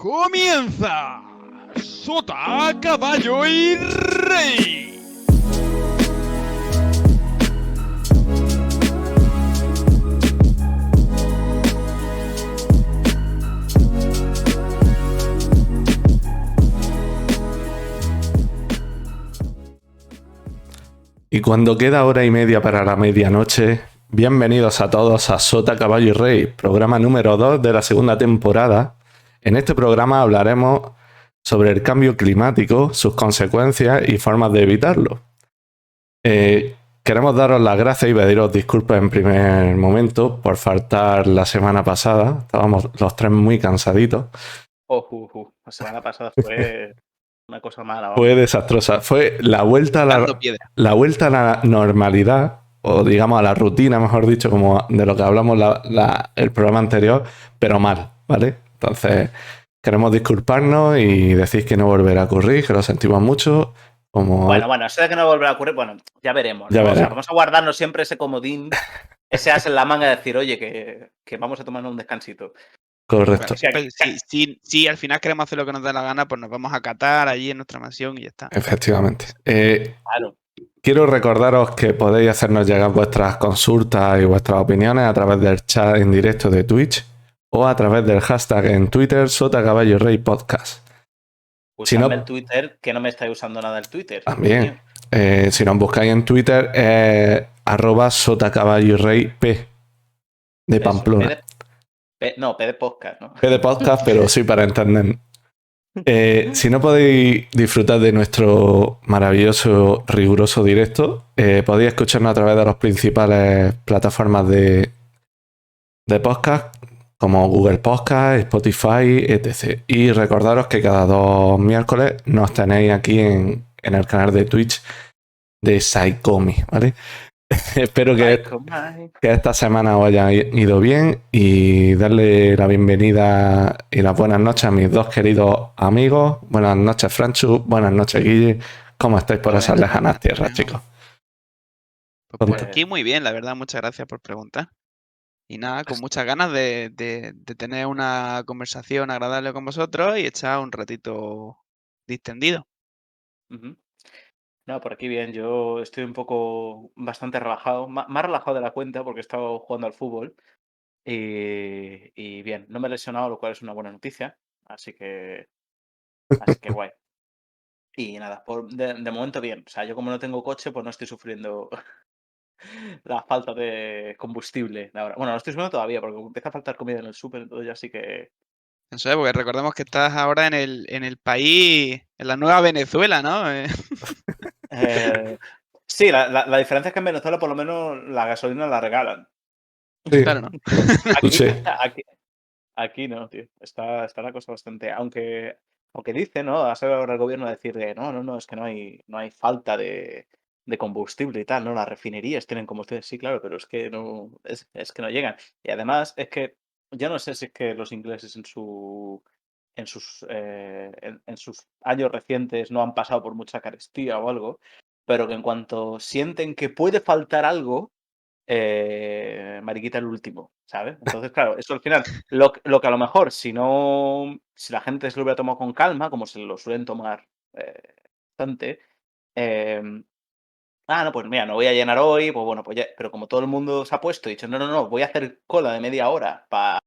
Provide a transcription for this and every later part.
Comienza Sota, Caballo y Rey. Y cuando queda hora y media para la medianoche, bienvenidos a todos a Sota, Caballo y Rey, programa número 2 de la segunda temporada. En este programa hablaremos sobre el cambio climático, sus consecuencias y formas de evitarlo. Queremos daros las gracias y pediros disculpas en primer momento por faltar la semana pasada. Estábamos los tres muy cansaditos. La semana pasada fue una cosa mala. Fue desastrosa. Fue la vuelta a la normalidad, o digamos a la rutina, mejor dicho, como de lo que hablamos el programa anterior, pero mal, ¿vale? Entonces, queremos disculparnos y decir que no volverá a ocurrir, que lo sentimos mucho. Bueno, eso de que no volverá a ocurrir, bueno, ya veremos, ¿no? O sea, vamos a guardarnos siempre ese comodín, ese as en la manga de decir, oye, que vamos a tomarnos un descansito. Correcto. Bueno, si al final queremos hacer lo que nos da la gana, pues nos vamos a Qatar allí en nuestra mansión y ya está. Efectivamente. Claro. Quiero recordaros que podéis hacernos llegar vuestras consultas y vuestras opiniones a través del chat en directo de Twitch o a través del hashtag en Twitter Sota Caballo Rey Podcast. Usadme el Twitter, que no me estáis usando nada el Twitter. También. Si nos buscáis en Twitter, @Sota Caballo y Rey P de Pamplona. P de podcast, ¿no? P de podcast, pero sí para entender. Si no podéis disfrutar de nuestro maravilloso, riguroso directo, podéis escucharnos a través de las principales plataformas de podcast, como Google Podcast, Spotify, etc. Y recordaros que cada 2 miércoles nos tenéis aquí en el canal de Twitch de Psychomi, ¿vale? Espero que esta semana os haya ido bien y darle la bienvenida y las buenas noches a mis dos queridos amigos. Buenas noches, Franchu. Buenas noches, Guille. ¿Cómo estáis por esas lejanas tierras, chicos? Pues por aquí muy bien, la verdad. Muchas gracias por preguntar. Y nada, con muchas ganas de tener una conversación agradable con vosotros y echar un ratito distendido. No, por aquí bien. Yo estoy bastante relajado, más relajado de la cuenta porque he estado jugando al fútbol. Y bien, no me he lesionado, lo cual es una buena noticia. Así que guay. Y nada, de momento bien. O sea, yo como no tengo coche, pues no estoy sufriendo la falta de combustible ahora. Bueno, no estoy sufriendo todavía porque empieza a faltar comida en el súper, entonces ya sí que... Eso es, porque recordemos que estás ahora en el país, en la nueva Venezuela, ¿no? Sí, la diferencia es que en Venezuela por lo menos la gasolina la regalan. Sí. Claro, ¿no? Aquí no, tío. Está la cosa bastante... Aunque dice, ¿no? Ha salido ahora el gobierno a decir de no, es que no hay falta de combustible y tal, ¿no? Las refinerías tienen combustible, sí, claro, pero es que no, es que no llegan. Y además es que yo no sé si es que los ingleses en sus años recientes no han pasado por mucha carestía o algo, pero que en cuanto sienten que puede faltar algo, mariquita el último, ¿sabes? Entonces, claro, eso al final, lo que a lo mejor, si la gente se lo hubiera tomado con calma, como se lo suelen tomar bastante, no, pues mira, no voy a llenar hoy, pues bueno, pues ya, pero como todo el mundo se ha puesto y dicho, no, voy a hacer cola de media hora para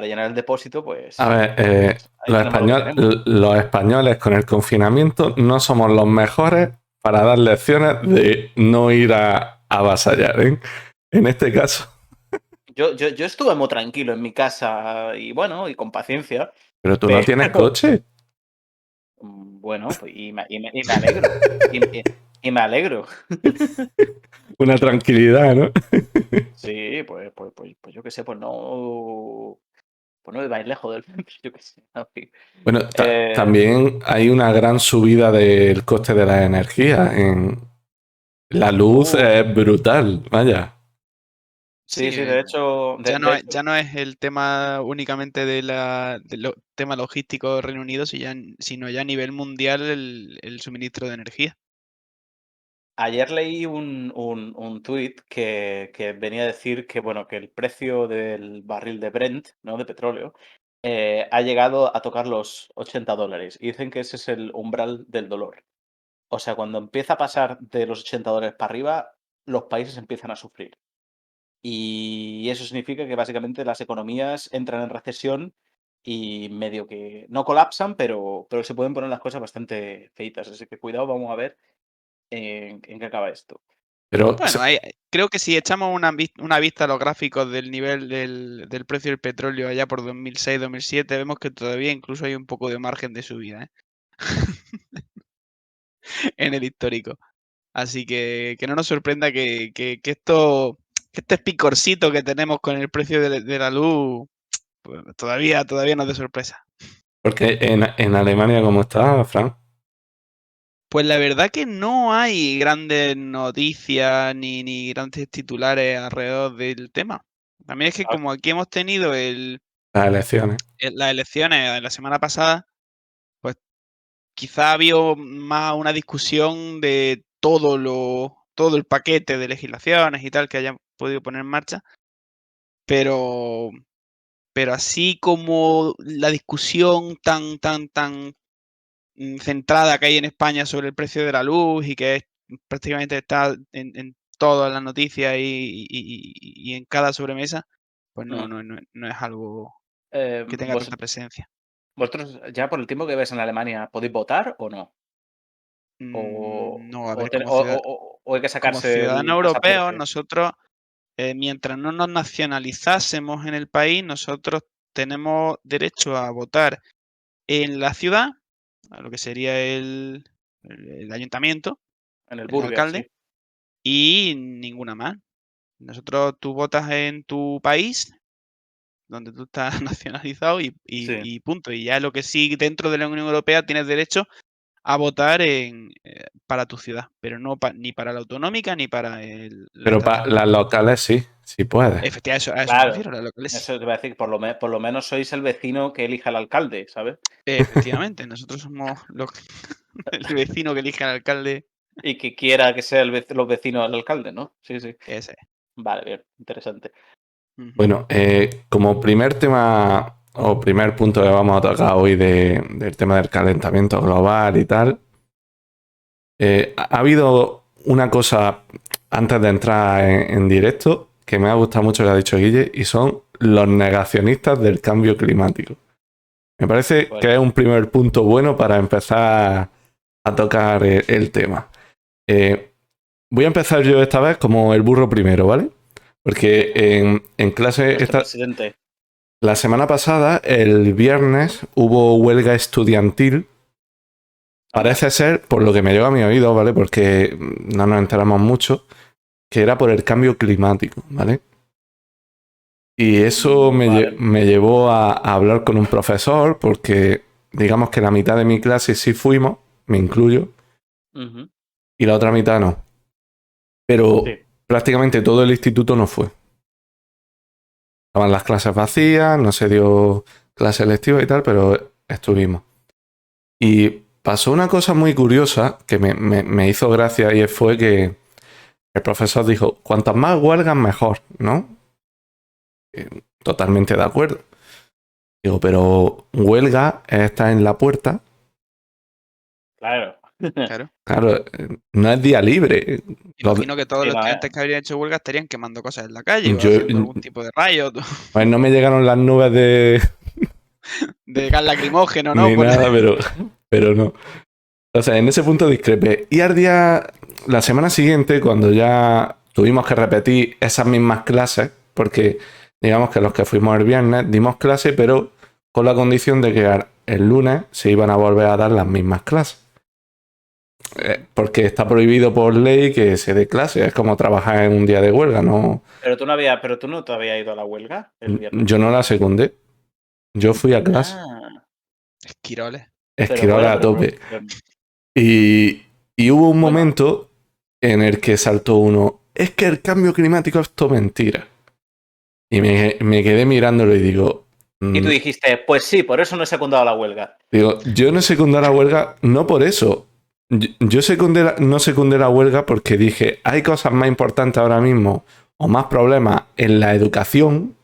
llenar el depósito, pues... A ver, ahí tenemos lo que tenemos. los españoles con el confinamiento no somos los mejores para dar lecciones de no ir a avasallar, ¿eh? En este caso. Yo estuve muy tranquilo en mi casa y bueno, y con paciencia. Pero tú no tienes coche. Bueno, pues, y me alegro. Y me alegro. Una tranquilidad, ¿no? Sí, pues yo qué sé, pues no vais lejos del centro, yo qué sé. En fin. Bueno, también hay una gran subida del coste de la energía. La luz es brutal, vaya. Sí, de hecho... Ya no es el tema únicamente del tema logístico del Reino Unido, sino ya a nivel mundial el suministro de energía. Ayer leí un tuit que venía a decir que, bueno, que el precio del barril de Brent, ¿no? De petróleo, ha llegado a tocar los $80. Y dicen que ese es el umbral del dolor. O sea, cuando empieza a pasar de los $80 para arriba, los países empiezan a sufrir. Y eso significa que básicamente las economías entran en recesión y medio que no colapsan, pero se pueden poner las cosas bastante feitas. Así que cuidado, vamos a ver en qué acaba esto. Pero Bueno, creo que si echamos una vista a los gráficos del nivel del precio del petróleo allá por 2006-2007, vemos que todavía incluso hay un poco de margen de subida, ¿eh? En el histórico. Así que no nos sorprenda que este picorcito que tenemos con el precio de la luz, pues todavía nos dé sorpresa. porque en Alemania, ¿cómo está, Fran? Pues la verdad que no hay grandes noticias ni grandes titulares alrededor del tema. También es que Ah. como aquí hemos tenido Las elecciones. las elecciones de la semana pasada, pues quizá ha habido más una discusión de todo el paquete de legislaciones y tal que hayan podido poner en marcha, pero así como la discusión tan centrada que hay en España sobre el precio de la luz y que prácticamente está en todas las noticias y en cada sobremesa, pues no es algo que tenga tanta presencia. ¿Vosotros ya por el tiempo que ves en Alemania podéis votar o no? No, a ¿O, ver, ten- o hay que como sacarse ciudadanos el europeos, pasaporte nosotros, mientras no nos nacionalizásemos en el país, nosotros tenemos derecho a votar en la ciudad, a lo que sería el ayuntamiento, en el el Burger, alcalde, sí? y ninguna más. Tú votas en tu país, donde tú estás nacionalizado Sí. y punto. Y ya lo que sí, dentro de la Unión Europea tienes derecho a votar para tu ciudad, pero no ni para la autonómica ni para la Pero para estatal. las locales sí puede. Efectivamente, a eso me Claro, refiero, a lo que eso te iba a decir, por lo menos sois el vecino que elija al alcalde, ¿sabes? Efectivamente, nosotros somos el vecino que elige al alcalde. Y que quiera que sea los vecinos del alcalde, ¿no? Sí, sí. Ese. Vale, bien, interesante. Ujú. Bueno, como primer tema o primer punto que vamos a tocar hoy del tema del calentamiento global y tal, ha habido una cosa antes de entrar en directo que me ha gustado mucho que ha dicho Guille y son los negacionistas del cambio climático. Me parece Bueno. que es un primer punto bueno para empezar a tocar el tema. Voy a empezar yo esta vez como el burro primero, ¿vale? Porque en clase Nuestro presidente. la semana pasada, el viernes, hubo huelga estudiantil. Parece ser, por lo que me llegó a mi oído, ¿vale? Porque no nos enteramos mucho, que era por el cambio climático, ¿vale? Y eso Vale. me llevó a hablar con un profesor, porque digamos que la mitad de mi clase sí fuimos, me incluyo, Ujú. y la otra mitad no. Pero Sí. prácticamente todo el instituto no fue. Estaban las clases vacías, no se dio clase lectiva y tal, pero estuvimos. Y pasó una cosa muy curiosa que me hizo gracia y fue que el profesor dijo, cuantas más huelgas mejor, ¿no? Totalmente de acuerdo. Digo, pero huelga está en la puerta. Claro. Claro. Claro, no es día libre. Imagino que todos Sí, los va, estudiantes que habrían hecho huelga estarían quemando cosas en la calle o Yo, haciendo algún tipo de riot pues no me llegaron las nubes de gas lacrimógeno, ¿no? ni nada, pero no. O sea, en ese punto discrepé. Y al día, la semana siguiente, cuando ya tuvimos que repetir esas mismas clases, porque digamos que los que fuimos el viernes dimos clase, pero con la condición de que el lunes se iban a volver a dar las mismas clases. Porque está prohibido por ley que se dé clase. Es como trabajar en un día de huelga, ¿no? Pero tú no te habías ido a la huelga el viernes. Yo no la secundé. Yo fui a clase. Ah, Esquiroles. pero Esquirola bueno, a tope. Y hubo un Bueno. momento en el que saltó uno, es que el cambio climático es todo mentira. Y me quedé mirándolo y digo... Y tú dijiste, pues sí, por eso no he secundado la huelga. Digo, yo no secundé la huelga, no por eso. Yo no secundé la huelga porque dije, hay cosas más importantes ahora mismo o más problemas en la educación,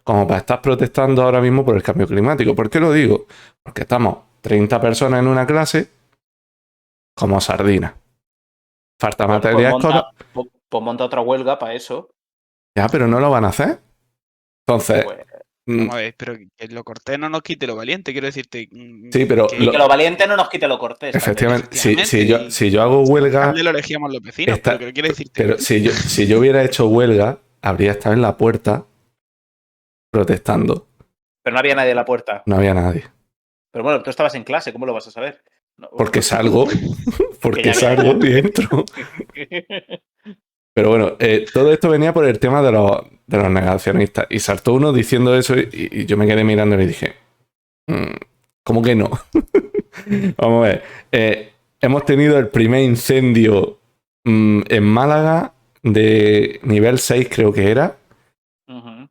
como para estar protestando ahora mismo por el cambio climático. ¿Por qué lo digo? Porque estamos 30 personas en una clase como sardinas. Falta Bueno, materia escolar. pues monta otra huelga para eso. Ya, pero no lo van a hacer. Entonces, Pues, Vamos a ver, pero que lo cortés no nos quite lo valiente, quiero decirte. sí, pero y que lo valiente no nos quite lo cortés. efectivamente, Efectivamente, si yo hago el huelga, alcalde lo elegíamos los vecinos, pero que quiero decirte. pero si yo hubiera hecho huelga, habría estado en la puerta protestando. Pero no había nadie en la puerta. No había nadie. Pero bueno, tú estabas en clase, ¿cómo lo vas a saber? No. Porque salgo, ya, ya. y entro. Pero bueno, todo esto venía por el tema de los negacionistas. Y saltó uno diciendo eso y yo me quedé mirando y dije, ¿cómo que no? Vamos a ver. Hemos tenido el primer incendio en Málaga de nivel 6, creo que era. Ujú.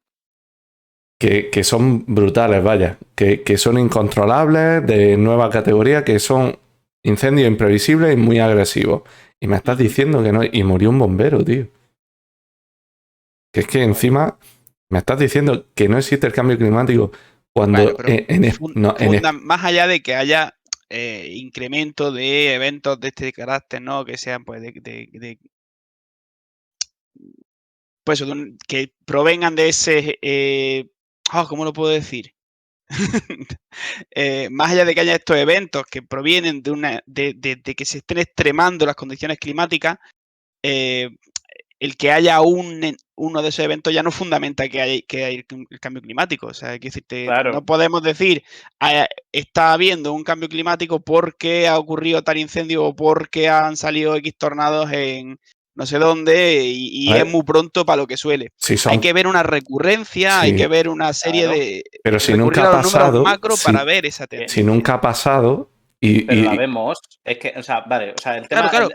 Que son brutales, vaya. Que son incontrolables, de nueva categoría, que son incendios imprevisibles y muy agresivos. Y me estás diciendo que no. Y murió un bombero, tío. Que es que encima me estás diciendo que no existe el cambio climático cuando Bueno, más allá de que haya incremento de eventos de este carácter, ¿no? Que sean pues pues que provengan de ese ¿cómo lo puedo decir? Más allá de que haya estos eventos que provienen de que se estén extremando las condiciones climáticas, el que haya uno de esos eventos ya no fundamenta que hay el cambio climático. O sea, hay que decirte, Claro. no podemos decir está habiendo un cambio climático porque ha ocurrido tal incendio o porque han salido X tornados en no sé dónde y es muy pronto para lo que suele. Hay que ver una recurrencia, hay que ver una serie de... Pero si recurrir nunca ha a los números pasado, macro para ver esa tendencia. si nunca ha pasado pero la vemos, es que, o sea, vale, o sea, el tema... Claro,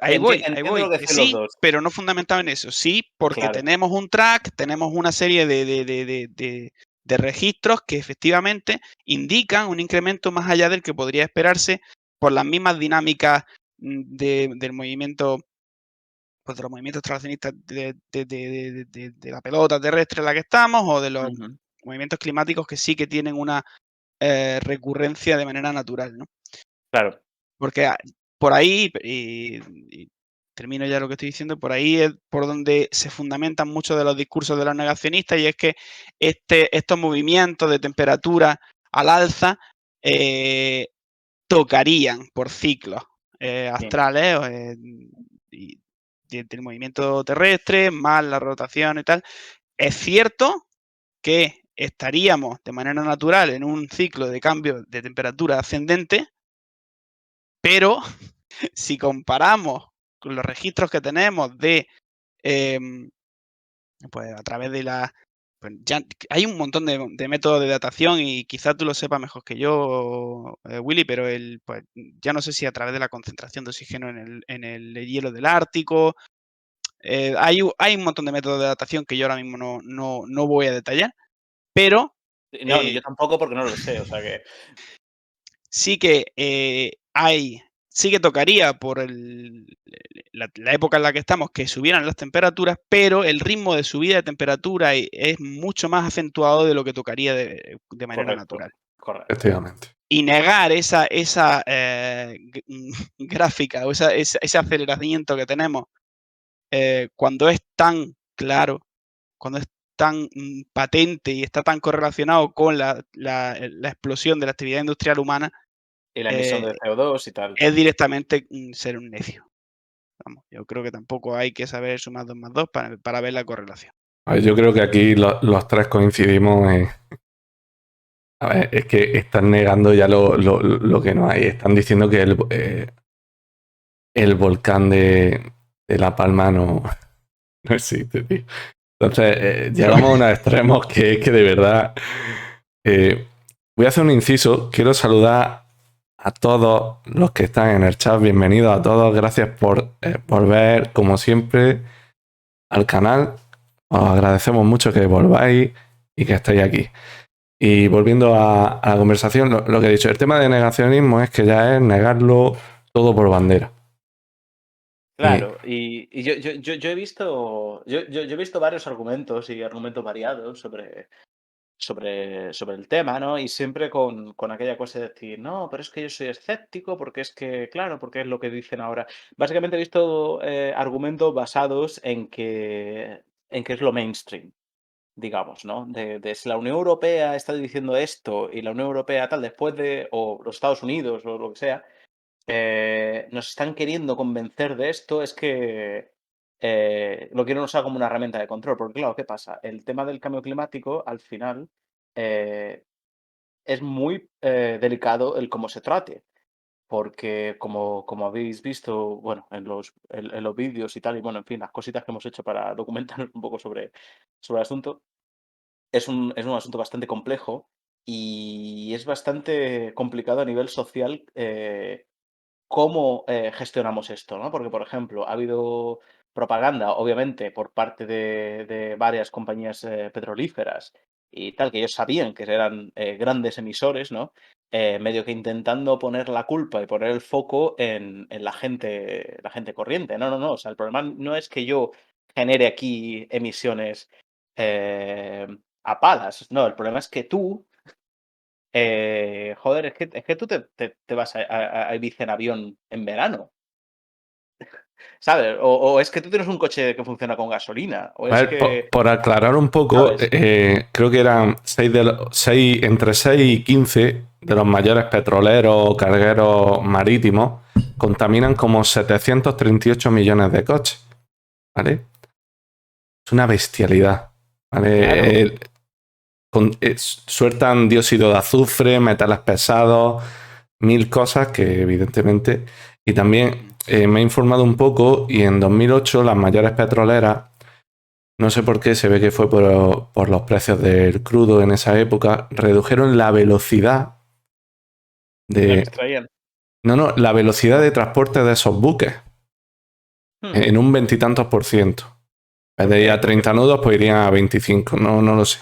ahí voy, entiendo lo que que decís los sí, dos. pero no fundamentado en eso. Sí, porque Claro. tenemos un track, tenemos una serie de registros que efectivamente indican un incremento más allá del que podría esperarse por las mismas dinámicas del movimiento, pues de los movimientos translacionistas de la pelota terrestre en la que estamos o de los movimientos climáticos que sí que tienen una recurrencia de manera natural, ¿no? Claro. Porque por ahí, y termino ya lo que estoy diciendo, por ahí es por donde se fundamentan muchos de los discursos de los negacionistas, y es que estos movimientos de temperatura al alza tocarían por ciclos astrales del movimiento terrestre, más la rotación y tal. Es cierto que estaríamos de manera natural en un ciclo de cambio de temperatura ascendente, pero si comparamos con los registros que tenemos de, pues a través de pues ya hay un montón de métodos de datación y quizás tú lo sepas mejor que yo, Willy, pero pues ya no sé si a través de la concentración de oxígeno en el hielo del Ártico. Hay un montón de métodos de datación que yo ahora mismo no voy a detallar, pero No, ni yo tampoco porque no lo sé, o sea que... sí que sí que tocaría por la época en la que estamos que subieran las temperaturas, pero el ritmo de subida de temperatura es mucho más acentuado de lo que tocaría de manera natural. Correcto. Efectivamente. Y negar esa gráfica o ese aceleramiento que tenemos cuando es tan claro, cuando es tan patente y está tan correlacionado con la explosión de la actividad industrial humana, Y la emisión de CO2 y tal. es directamente ser un necio. Vamos, yo creo que tampoco hay que saber sumar 2 más 2 para ver la correlación. A ver, yo creo que aquí los tres coincidimos en... A ver, es que están negando ya lo que no hay. Están diciendo que el volcán de La Palma no existe, tío. Entonces, llegamos a unos extremos que es que de verdad... voy a hacer un inciso. Quiero saludar a todos los que están en el chat. Bienvenidos a todos. Gracias por volver, como siempre, al canal. Os agradecemos mucho que volváis y que estéis aquí. Y volviendo a la conversación, lo que he dicho, el tema de negacionismo es que ya es negarlo todo por bandera. Claro, y yo he visto varios argumentos y argumentos variados sobre sobre el tema, ¿no? Y siempre con aquella cosa de decir, no, pero es que yo soy escéptico porque es que, claro, porque es lo que dicen ahora. Básicamente he visto argumentos basados en que es lo mainstream, digamos, ¿no? De si la Unión Europea está diciendo esto y la Unión Europea tal, después de, o los Estados Unidos o lo que sea, nos están queriendo convencer de esto, es que lo quieren usar como una herramienta de control. Porque claro, ¿qué pasa? El tema del cambio climático, al final, eh, es muy delicado el cómo se trate. Porque como habéis visto, bueno, en los vídeos y tal, y bueno, en fin, las cositas que hemos hecho para documentarnos un poco sobre el asunto, es un asunto bastante complejo y es bastante complicado a nivel social cómo gestionamos esto, ¿no? Porque, por ejemplo, ha habido propaganda, obviamente, por parte de varias compañías petrolíferas y tal, que ellos sabían que eran grandes emisores, ¿no? Medio que intentando poner la culpa y poner el foco en la gente corriente. No, no, no. O sea, el problema no es que yo genere aquí emisiones eh, a palas. No, el problema es que tú joder, es que tú te vas a Ibiza en avión en verano, ¿sabes? O es que tú tienes un coche que funciona con gasolina, o A es ver, que, por aclarar un poco, ¿sabes? creo que eran entre 6 y 15 de los mayores petroleros o cargueros marítimos contaminan como 738 millones de coches, ¿vale? Es una bestialidad, ¿vale? Claro. Sueltan dióxido de azufre, metales pesados, mil cosas que evidentemente... Y también me he informado un poco y en 2008 las mayores petroleras, no sé por qué, se ve que fue por los precios del crudo en esa época, redujeron la velocidad En la que de... extraían. No, no, la velocidad de transporte de esos buques Hmm, en un veintitantos por ciento. En ¿Por vez de ir qué? a 30 nudos, pues irían a 25, no, no lo sé.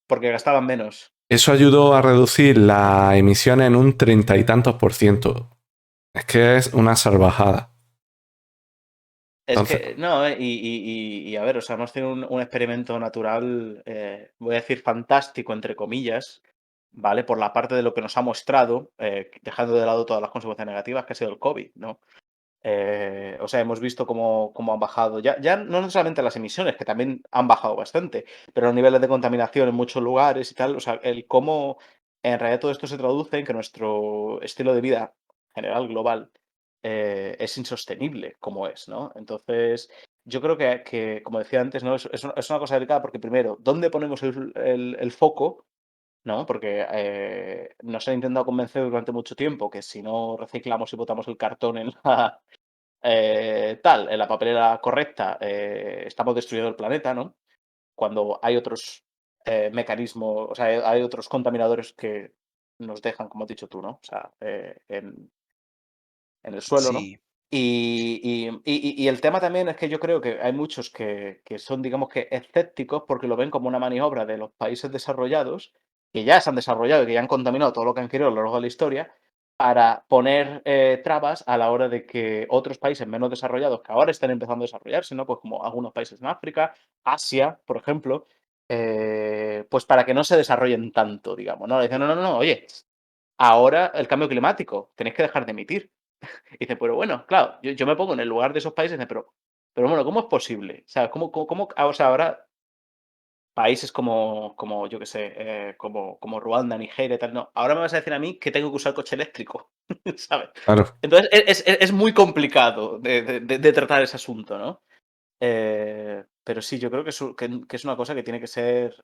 Porque gastaban menos. Eso ayudó a reducir las emisiones en un treinta y tantos por ciento. Es que es una salvajada. Es Entonces, que, no, y a ver, o sea, hemos tenido un experimento natural, voy a decir fantástico, entre comillas, ¿vale? Por la parte de lo que nos ha mostrado, dejando de lado todas las consecuencias negativas que ha sido el COVID, ¿no? O sea, hemos visto cómo han bajado, ya no solamente las emisiones, que también han bajado bastante, pero los niveles de contaminación en muchos lugares y tal, o sea, el cómo en realidad todo esto se traduce en que nuestro estilo de vida general, global, es insostenible como es, ¿no? Entonces, yo creo que como decía antes, ¿no? Es una cosa delicada porque primero, ¿dónde ponemos el foco? ¿No? Porque nos han intentado convencer durante mucho tiempo que si no reciclamos y botamos el cartón en la, en la papelera correcta, estamos destruyendo el planeta, ¿no? Cuando hay otros mecanismos, o sea, hay otros contaminadores que nos dejan, como has dicho tú, ¿no? O sea, en el suelo, ¿no? Sí, Y el tema también es que yo creo que hay muchos que son, digamos que, escépticos porque lo ven como una maniobra de los países desarrollados, que ya se han desarrollado y que ya han contaminado todo lo que han querido a lo largo de la historia, para poner trabas a la hora de que otros países menos desarrollados, que ahora están empezando a desarrollarse, ¿no? Pues como algunos países en África, Asia, por ejemplo, pues para que no se desarrollen tanto, digamos, ¿no? Le dicen, no, no, no, oye, ahora el cambio climático, tenéis que dejar de emitir. Y dice, pero bueno, claro, yo me pongo en el lugar de esos países y dice, pero bueno, ¿cómo es posible? O sea, o sea, ahora países como yo qué sé, como Ruanda, Nigeria y tal, no, ahora me vas a decir a mí que tengo que usar coche eléctrico, ¿sabes? claro. Entonces es muy complicado de tratar ese asunto, ¿no? Pero sí, yo creo que es una cosa que tiene que ser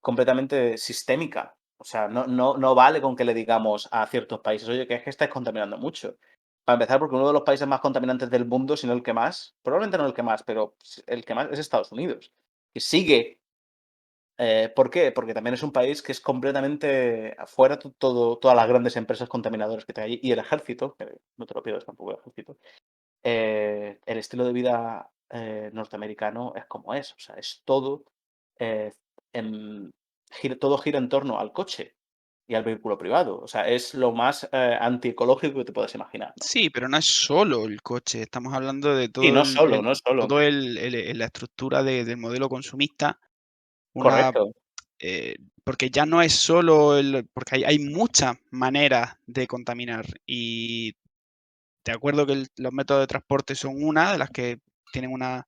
completamente sistémica. O sea, no vale con que le digamos a ciertos países, oye, que es que estáis contaminando mucho. Para empezar, porque uno de los países más contaminantes del mundo, si no el que más, probablemente no el que más, pero el que más es Estados Unidos. Que sigue. ¿Por qué? Porque también es un país que es completamente afuera todas las grandes empresas contaminadoras que hay y el ejército, que no te lo pierdas tampoco el ejército, el estilo de vida norteamericano es como es, o sea, es todo, eh, todo gira en torno al coche y al vehículo privado, o sea, es lo más antiecológico que te puedas imaginar, ¿no? sí, pero no es solo el coche, estamos hablando de Y todo no solo, no solo, la estructura del modelo consumista, una correcto. porque ya no es solo porque hay muchas maneras de contaminar y de acuerdo que los métodos de transporte son una de las que tienen una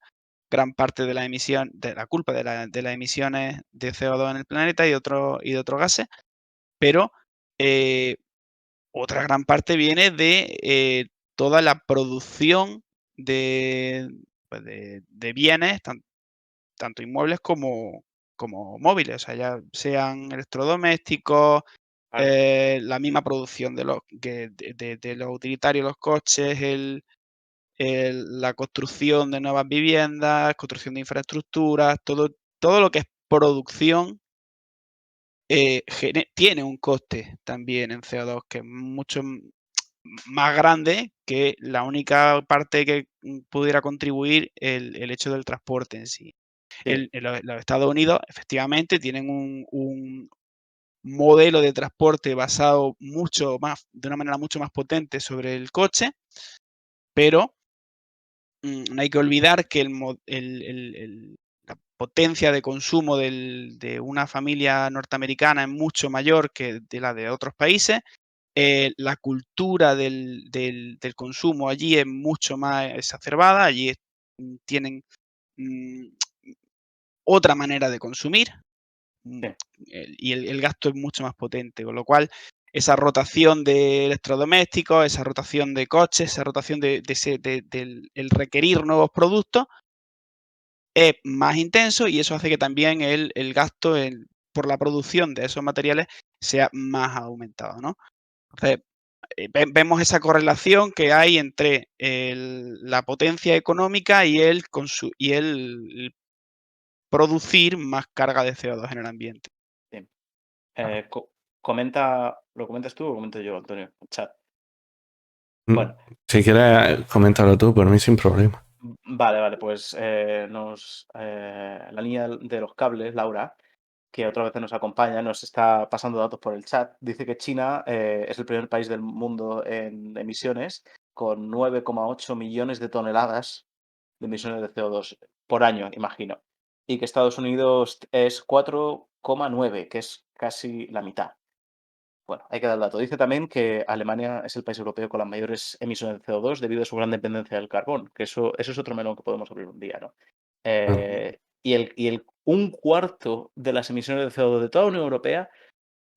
gran parte de la emisión, de la culpa de las emisiones de CO2 en el planeta y de otros gases, pero otra gran parte viene de toda la producción de, pues, de bienes, tanto inmuebles como móviles, o sea, ya sean electrodomésticos, Claro. la misma producción de los utilitarios, los coches, la construcción de nuevas viviendas, construcción de infraestructuras, todo lo que es producción tiene un coste también en CO2 que es mucho más grande que la única parte que pudiera contribuir el hecho del transporte en sí. Sí, Los Estados Unidos efectivamente tienen un modelo de transporte basado de una manera mucho más potente sobre el coche, pero no hay que olvidar que la potencia de consumo de una familia norteamericana es mucho mayor que de la de otros países. La cultura del consumo allí es mucho más exacerbada, allí tienen mm, otra manera de consumir mm, sí, y el gasto es mucho más potente, con lo cual esa rotación de electrodomésticos, esa rotación de coches, esa rotación del el requerir nuevos productos es más intenso y eso hace que también el gasto por la producción de esos materiales sea más aumentado, ¿no? Entonces, vemos esa correlación que hay entre la potencia económica y el producir más carga de CO2 en el ambiente. sí. Claro. ¿Lo comentas tú o lo comento yo, Antonio? En chat. Mm, Bueno, Si quieres, coméntalo tú, por mí sin problema. vale, pues la niña de los cables, Laura, que otra vez nos acompaña, nos está pasando datos por el chat. Dice que China es el primer país del mundo en emisiones, con 9,8 millones de toneladas de emisiones de CO2 por año, imagino. Y que Estados Unidos es 4,9, que es casi la mitad. Bueno, hay que dar el dato. Dice también que Alemania es el país europeo con las mayores emisiones de CO2 debido a su gran dependencia del carbón, que eso es otro melón que podemos abrir un día, ¿no? Mm. Un cuarto de las emisiones de CO2 de toda la Unión Europea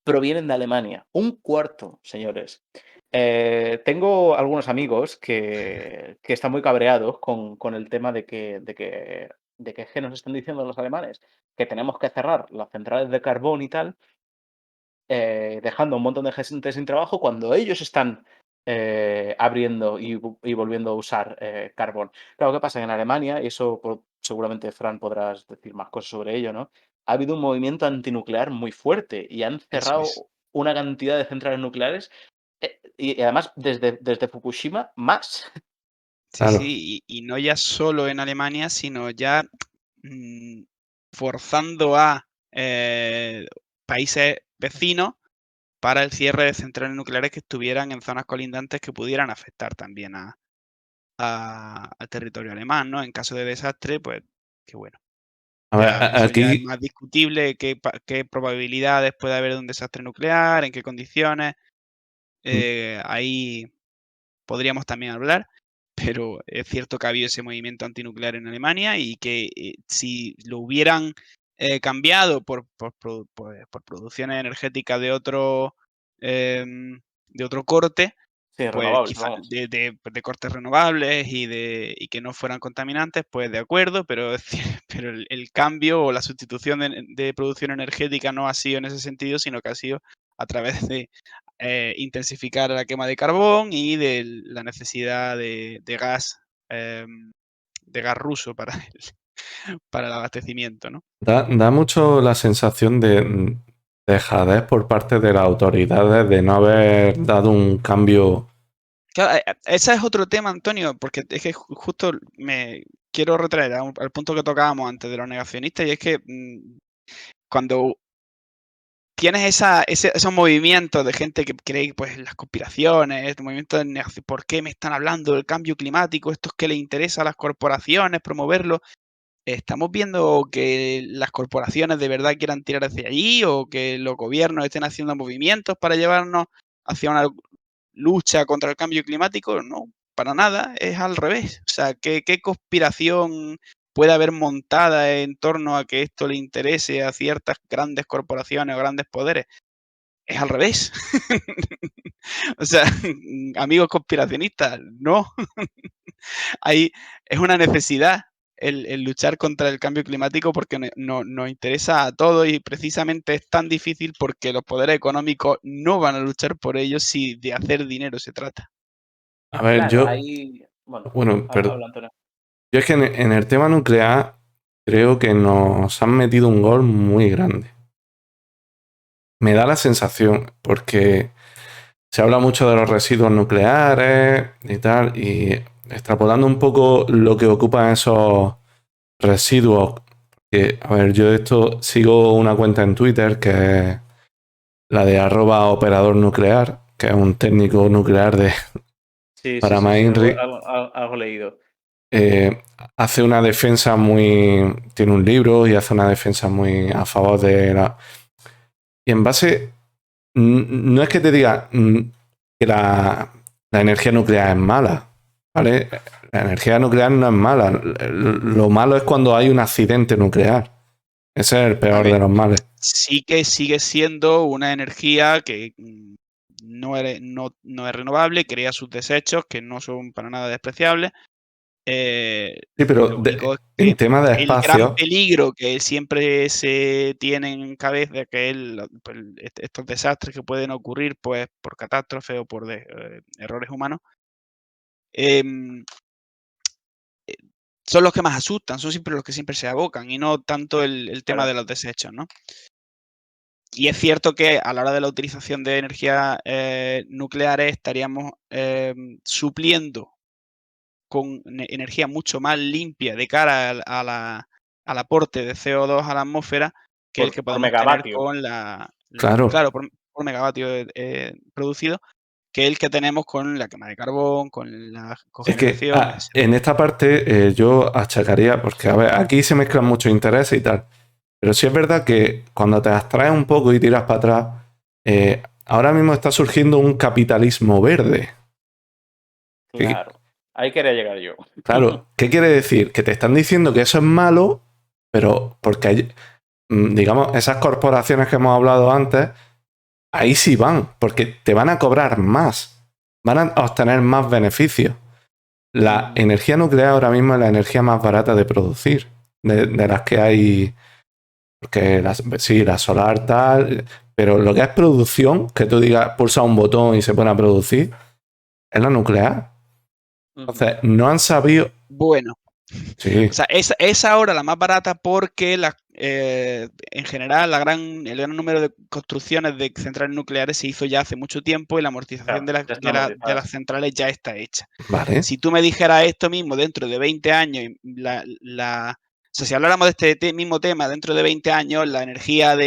provienen de Alemania. Un cuarto, señores. Tengo algunos amigos que están muy cabreados con el tema de que nos están diciendo los alemanes que tenemos que cerrar las centrales de carbón y tal, dejando a un montón de gente sin trabajo cuando ellos están abriendo y volviendo a usar carbón. Claro, ¿qué pasa? En Alemania, y eso seguramente, Fran, podrás decir más cosas sobre ello, ¿no? Ha habido un movimiento antinuclear muy fuerte y han Eso es. cerrado una cantidad de centrales nucleares y además desde Fukushima más. Sí, Claro. sí, y no ya solo en Alemania, sino ya mm, forzando a países vecinos para el cierre de centrales nucleares que estuvieran en zonas colindantes que pudieran afectar también al territorio alemán, ¿no? En caso de desastre, pues qué bueno. A ver, Ya, eso ya es aquí, más discutible qué probabilidades puede haber de un desastre nuclear, en qué condiciones. mm, Ahí podríamos también hablar, pero es cierto que ha habido ese movimiento antinuclear en Alemania y que si lo hubieran cambiado por producciones energéticas de otro corte, Sí, pues renovables, quizá vamos. de cortes renovables y que no fueran contaminantes, pues de acuerdo, pero, pero el cambio o la sustitución de producción energética no ha sido en ese sentido, sino que ha sido a través de intensificar la quema de carbón y de la necesidad de gas ruso para el abastecimiento, ¿no? da mucho la sensación de dejadez por parte de las autoridades de no haber dado un cambio. Claro, ese es otro tema, Antonio, porque es que justo me quiero retraer al punto que tocábamos antes de los negacionistas, y es que cuando tienes esos movimientos de gente que cree pues, en las conspiraciones, este movimiento de ¿por qué me están hablando del cambio climático? ¿Esto es que le interesa a las corporaciones promoverlo? ¿estamos viendo que las corporaciones de verdad quieran tirar hacia allí o que los gobiernos estén haciendo movimientos para llevarnos hacia una lucha contra el cambio climático? No, para nada, es al revés. O sea, ¿qué conspiración puede haber montada en torno a que esto le interese a ciertas grandes corporaciones o grandes poderes? Es al revés. O sea, amigos conspiracionistas, no. Es una necesidad el luchar contra el cambio climático porque nos interesa a todos y precisamente es tan difícil porque los poderes económicos no van a luchar por ello si de hacer dinero se trata. A ver, Claro, ahí. bueno, Habla, Antonio. yo es que en el tema nuclear creo que nos han metido un gol muy grande. Me da la sensación, porque se habla mucho de los residuos nucleares y tal, y extrapolando un poco lo que ocupan esos residuos, que, a ver, yo esto sigo una cuenta en Twitter que es la de @operador nuclear, que es un técnico nuclear Sí, para Mainri. algo leído. Hace una defensa tiene un libro y hace una defensa muy a favor de la... Y en base, no es que te diga que la energía nuclear es mala, ¿vale? La energía nuclear no es mala. Lo malo es cuando hay un accidente nuclear. Ese es el peor de los males. Sí que sigue siendo una energía que no es renovable, crea sus desechos que no son para nada despreciables. Sí, pero Lo único es en que tema de el gran espacio, peligro que siempre se tiene en cabeza, que es estos desastres que pueden ocurrir pues por catástrofe o por errores humanos, em, son los que más asustan, son siempre los que siempre se abocan y no tanto el tema Claro. de los desechos, ¿no? Y es cierto que a la hora de la utilización de energías nucleares estaríamos supliendo con energía mucho más limpia de cara al aporte de CO2 a la atmósfera que el que Por podemos tener megavatio. con claro. claro, por megavatio producido, que el que tenemos con la quema de carbón, con la Es que cogeneración, etc. en esta parte yo achacaría, porque a ver, aquí se mezclan muchos intereses y tal, pero sí es verdad que cuando te abstraes un poco y tiras para atrás, ahora mismo está surgiendo un capitalismo verde. Claro. Ahí quería llegar yo. Claro, ¿qué quiere decir? Que te están diciendo que eso es malo, pero porque hay, digamos, esas corporaciones que hemos hablado antes, ahí sí van, porque te van a cobrar más, van a obtener más beneficios. La energía nuclear ahora mismo es la energía más barata de producir, de las que hay, porque sí, la solar tal, pero lo que es producción, que tú digas, pulsa un botón y se pone a producir, es la nuclear. Entonces, no han sabido... Bueno, Sí, o sea, es ahora la más barata porque en general el gran número de construcciones de centrales nucleares se hizo ya hace mucho tiempo y la amortización Claro, ya están amortizadas. las centrales ya está hecha. vale. Si tú me dijeras esto mismo dentro de 20 años, o sea, si habláramos de este mismo tema dentro de 20 años, la energía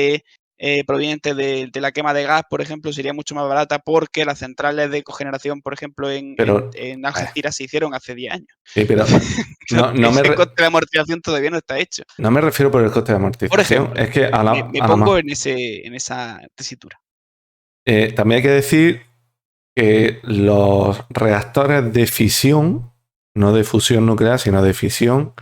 proveniente de la quema de gas, por ejemplo, sería mucho más barata porque las centrales de cogeneración, por ejemplo, Pero, en Algeciras se hicieron hace 10 años. sí, pero Ese coste de amortización todavía no está hecho. no me refiero por el coste de Por amortización, ejemplo, es que me pongo en esa tesitura. también hay que decir que los reactores de fisión, no de fusión nuclear, sino de fisión,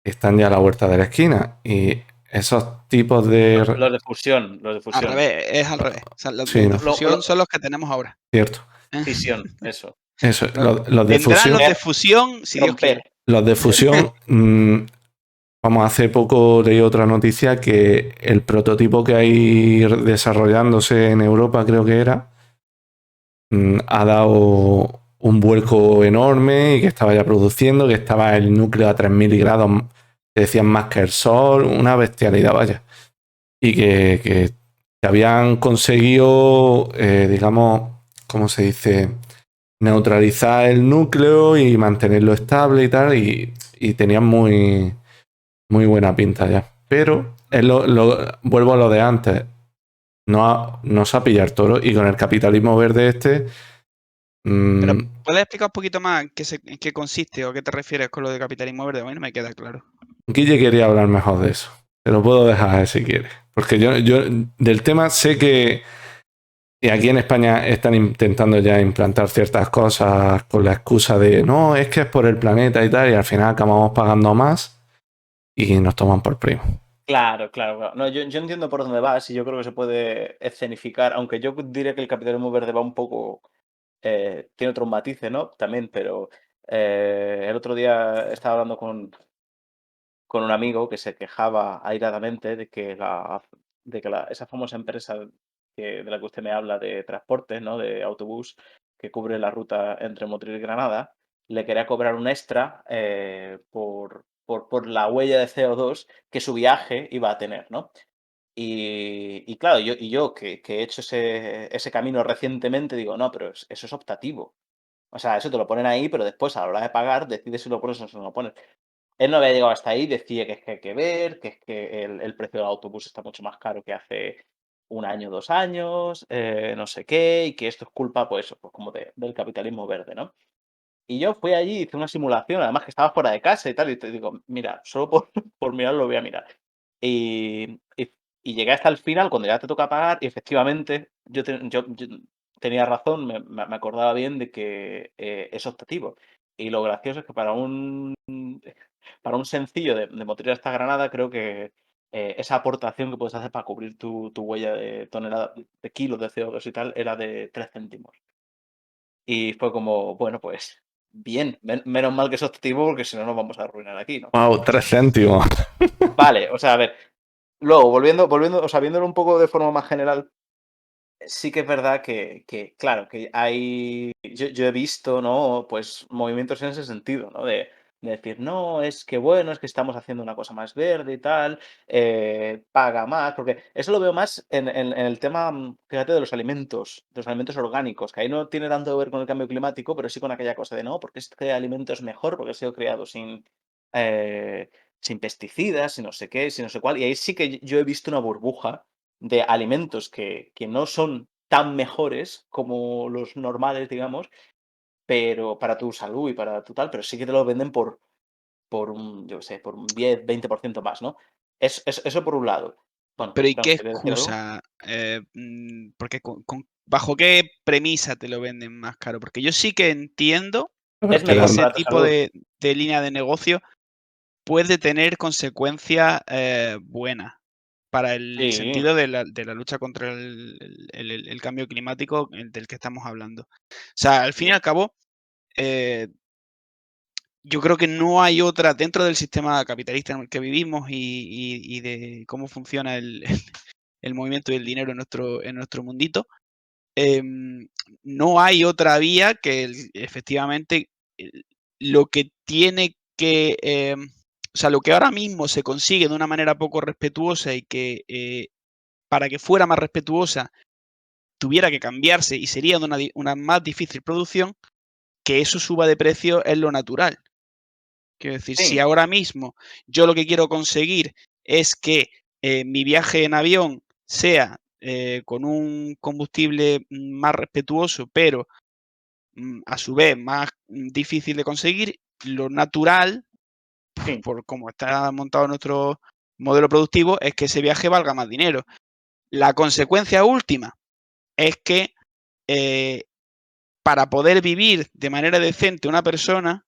están ya a la vuelta de la esquina. Y esos tipos de... Los de fusión. Al revés, es al revés. O sea, los Sí, de ¿no? fusión son los que tenemos ahora. Cierto. Fisión, eso. Eso, los de Vendrán fusión... los de fusión si Dios quiere. Los de fusión, vamos, hace poco leí otra noticia que el prototipo que hay desarrollándose en Europa, creo que era, ha dado un vuelco enorme y que estaba ya produciendo, que estaba el núcleo a 3000 grados, te decían más que el sol, una bestialidad, vaya. Y que habían conseguido, digamos, ¿cómo se dice? Neutralizar el núcleo y mantenerlo estable y tal, y tenían muy, muy buena pinta ya. Pero vuelvo a lo de antes. No se ha pillado el toro y con el capitalismo verde Pero, ¿puedes explicar un poquito más en qué consiste o a qué te refieres con lo de capitalismo verde? A mí no me queda claro. Guille quería hablar mejor de eso. Te lo puedo dejar si quieres. Porque yo del tema sé que y aquí en España están intentando ya implantar ciertas cosas con la excusa de no, es que es por el planeta y tal, y al final acabamos pagando más y nos toman por primo. Claro, claro, claro. No, yo entiendo por dónde vas y yo creo que se puede escenificar, aunque yo diría que el capitalismo verde va un poco, tiene otros matices, ¿no? También, pero el otro día estaba hablando con un amigo que se quejaba airadamente de que esa famosa empresa de la que usted me habla de transporte, ¿no? De autobús, que cubre la ruta entre Motril y Granada, le quería cobrar un extra por la huella de CO2 que su viaje iba a tener, ¿no? Y claro, yo que he hecho ese camino recientemente, digo, no, pero eso es optativo. O sea, eso te lo ponen ahí, pero después a la hora de pagar decides si lo pones o si no lo pones. Él no había llegado hasta ahí, decía que es que hay que ver, que es que el precio del autobús está mucho más caro que hace un año, 2 años, no sé qué, y que esto es culpa, pues eso, pues como del capitalismo verde, ¿no? Y yo fui allí, hice una simulación, además que estaba fuera de casa y tal, y te digo, mira, solo por, por mirarlo lo voy a mirar. Y llegué hasta el final, cuando ya te toca pagar, y efectivamente yo tenía razón, me acordaba bien de que es optativo. Y lo gracioso es que para un sencillo de motricidad hasta Granada, creo que esa aportación que puedes hacer para cubrir tu huella de tonelada, de kilos de CO2 y tal, era de 3 céntimos. Y fue como, bueno, pues bien, menos mal que es optativo porque si no nos vamos a arruinar aquí, ¿no? Wow, 3 céntimos. Vale, o sea, a ver, luego, volviendo, o sea, viéndolo un poco de forma más general, sí que es verdad que claro, que hay yo he visto, ¿no?, pues, movimientos en ese sentido, ¿no?, de decir: "No, es que bueno, es que estamos haciendo una cosa más verde y tal, paga más", porque eso lo veo más en el tema, fíjate, de los alimentos orgánicos, que ahí no tiene tanto que ver con el cambio climático, pero sí con aquella cosa de: "No, porque este alimento es mejor, porque ha sido creado eh, sin pesticidas, sin no sé qué, sin no sé cuál", y ahí sí que yo he visto una burbuja de alimentos que no son tan mejores como los normales, digamos, pero para tu salud y para tu tal, pero sí que te lo venden por un, yo qué sé, por un 10, 20% más, ¿no? Eso por un lado. Bueno, Pero ¿y perdón, qué ¿querías decir algo? excusa? Porque ¿bajo qué premisa te lo venden más caro? Porque yo sí que entiendo Es que mejor ese para tu tipo salud. de línea de negocio puede tener consecuencias buenas para el Sí, sentido de la lucha contra el cambio climático del que estamos hablando. O sea, al fin y sí, al cabo, eh, yo creo que no hay otra dentro del sistema capitalista en el que vivimos y de cómo funciona el movimiento del dinero en nuestro mundito. em, no hay otra vía que efectivamente el- lo que tiene que, o sea, lo que ahora mismo se consigue de una manera poco respetuosa y que para que fuera más respetuosa tuviera que cambiarse y sería de una más difícil producción, que eso suba de precio es lo natural. Quiero decir, si sí, ahora mismo yo lo que quiero conseguir es que mi viaje en avión sea con un combustible más respetuoso, pero a su vez más difícil de conseguir, lo natural, sí, por cómo está montado nuestro modelo productivo, es que ese viaje valga más dinero. La consecuencia última es que eh, para poder vivir de manera decente una persona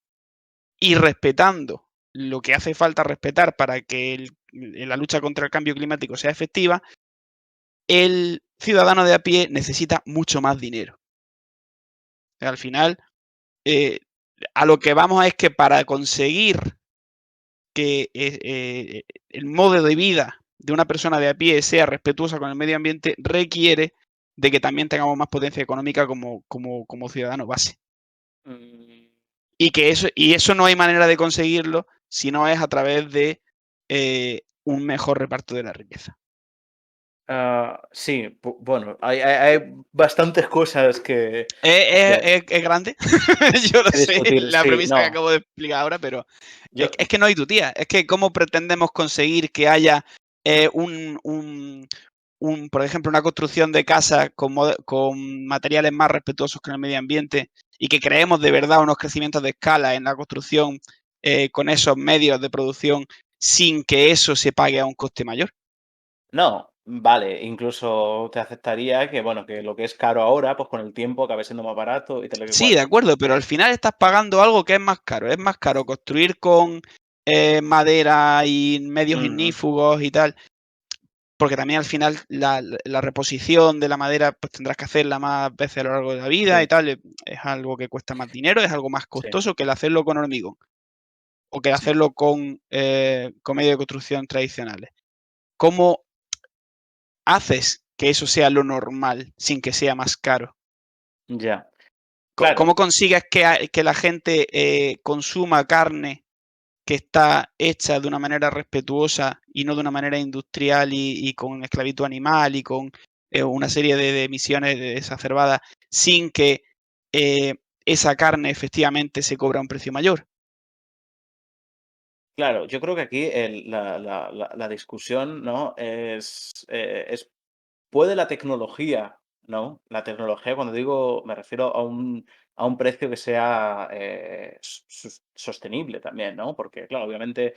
y respetando lo que hace falta respetar para que la lucha contra el cambio climático sea efectiva, el ciudadano de a pie necesita mucho más dinero. Al final, eh, a lo que vamos es que para conseguir que el modo de vida de una persona de a pie sea respetuosa con el medio ambiente, requiere de que también tengamos más potencia económica como ciudadano base. mm, Y eso no hay manera de conseguirlo si no es a través de un mejor reparto de la riqueza. sí, bueno, hay bastantes cosas que Es grande, yo lo que sé, discutir, la sí, premisa que no, acabo de explicar ahora, pero es, yo es que no hay tu tía. Es que cómo pretendemos conseguir que haya por ejemplo, una construcción de casas con materiales más respetuosos con el medio ambiente y que creemos de verdad unos crecimientos de escala en la construcción con esos medios de producción sin que eso se pague a un coste mayor. No, vale, incluso te aceptaría que, bueno, que lo que es caro ahora, pues con el tiempo acabe siendo más barato y tal y Sí, de cual. acuerdo, pero al final estás pagando algo que es más caro. Es más caro construir con madera y medios ignífugos y tal, porque también al final la reposición de la madera pues tendrás que hacerla más veces a lo largo de la vida y Sí, tal. Es algo que cuesta más dinero, es algo más sí, costoso que el hacerlo con hormigón o que el sí, hacerlo con medios de construcción tradicionales. ¿Cómo haces que eso sea lo normal sin que sea más caro? ya. ¿Cómo Claro, consigues que la gente consuma carne que está hecha de una manera respetuosa y no de una manera industrial y con esclavitud animal y con una serie de emisiones exacerbadas sin que eh, esa carne efectivamente se cobra a un precio mayor? claro, yo creo que aquí la discusión, ¿no? Es ¿puede la tecnología, no? La tecnología, cuando digo, me refiero a un precio que sea sostenible también, ¿no? Porque, claro, obviamente,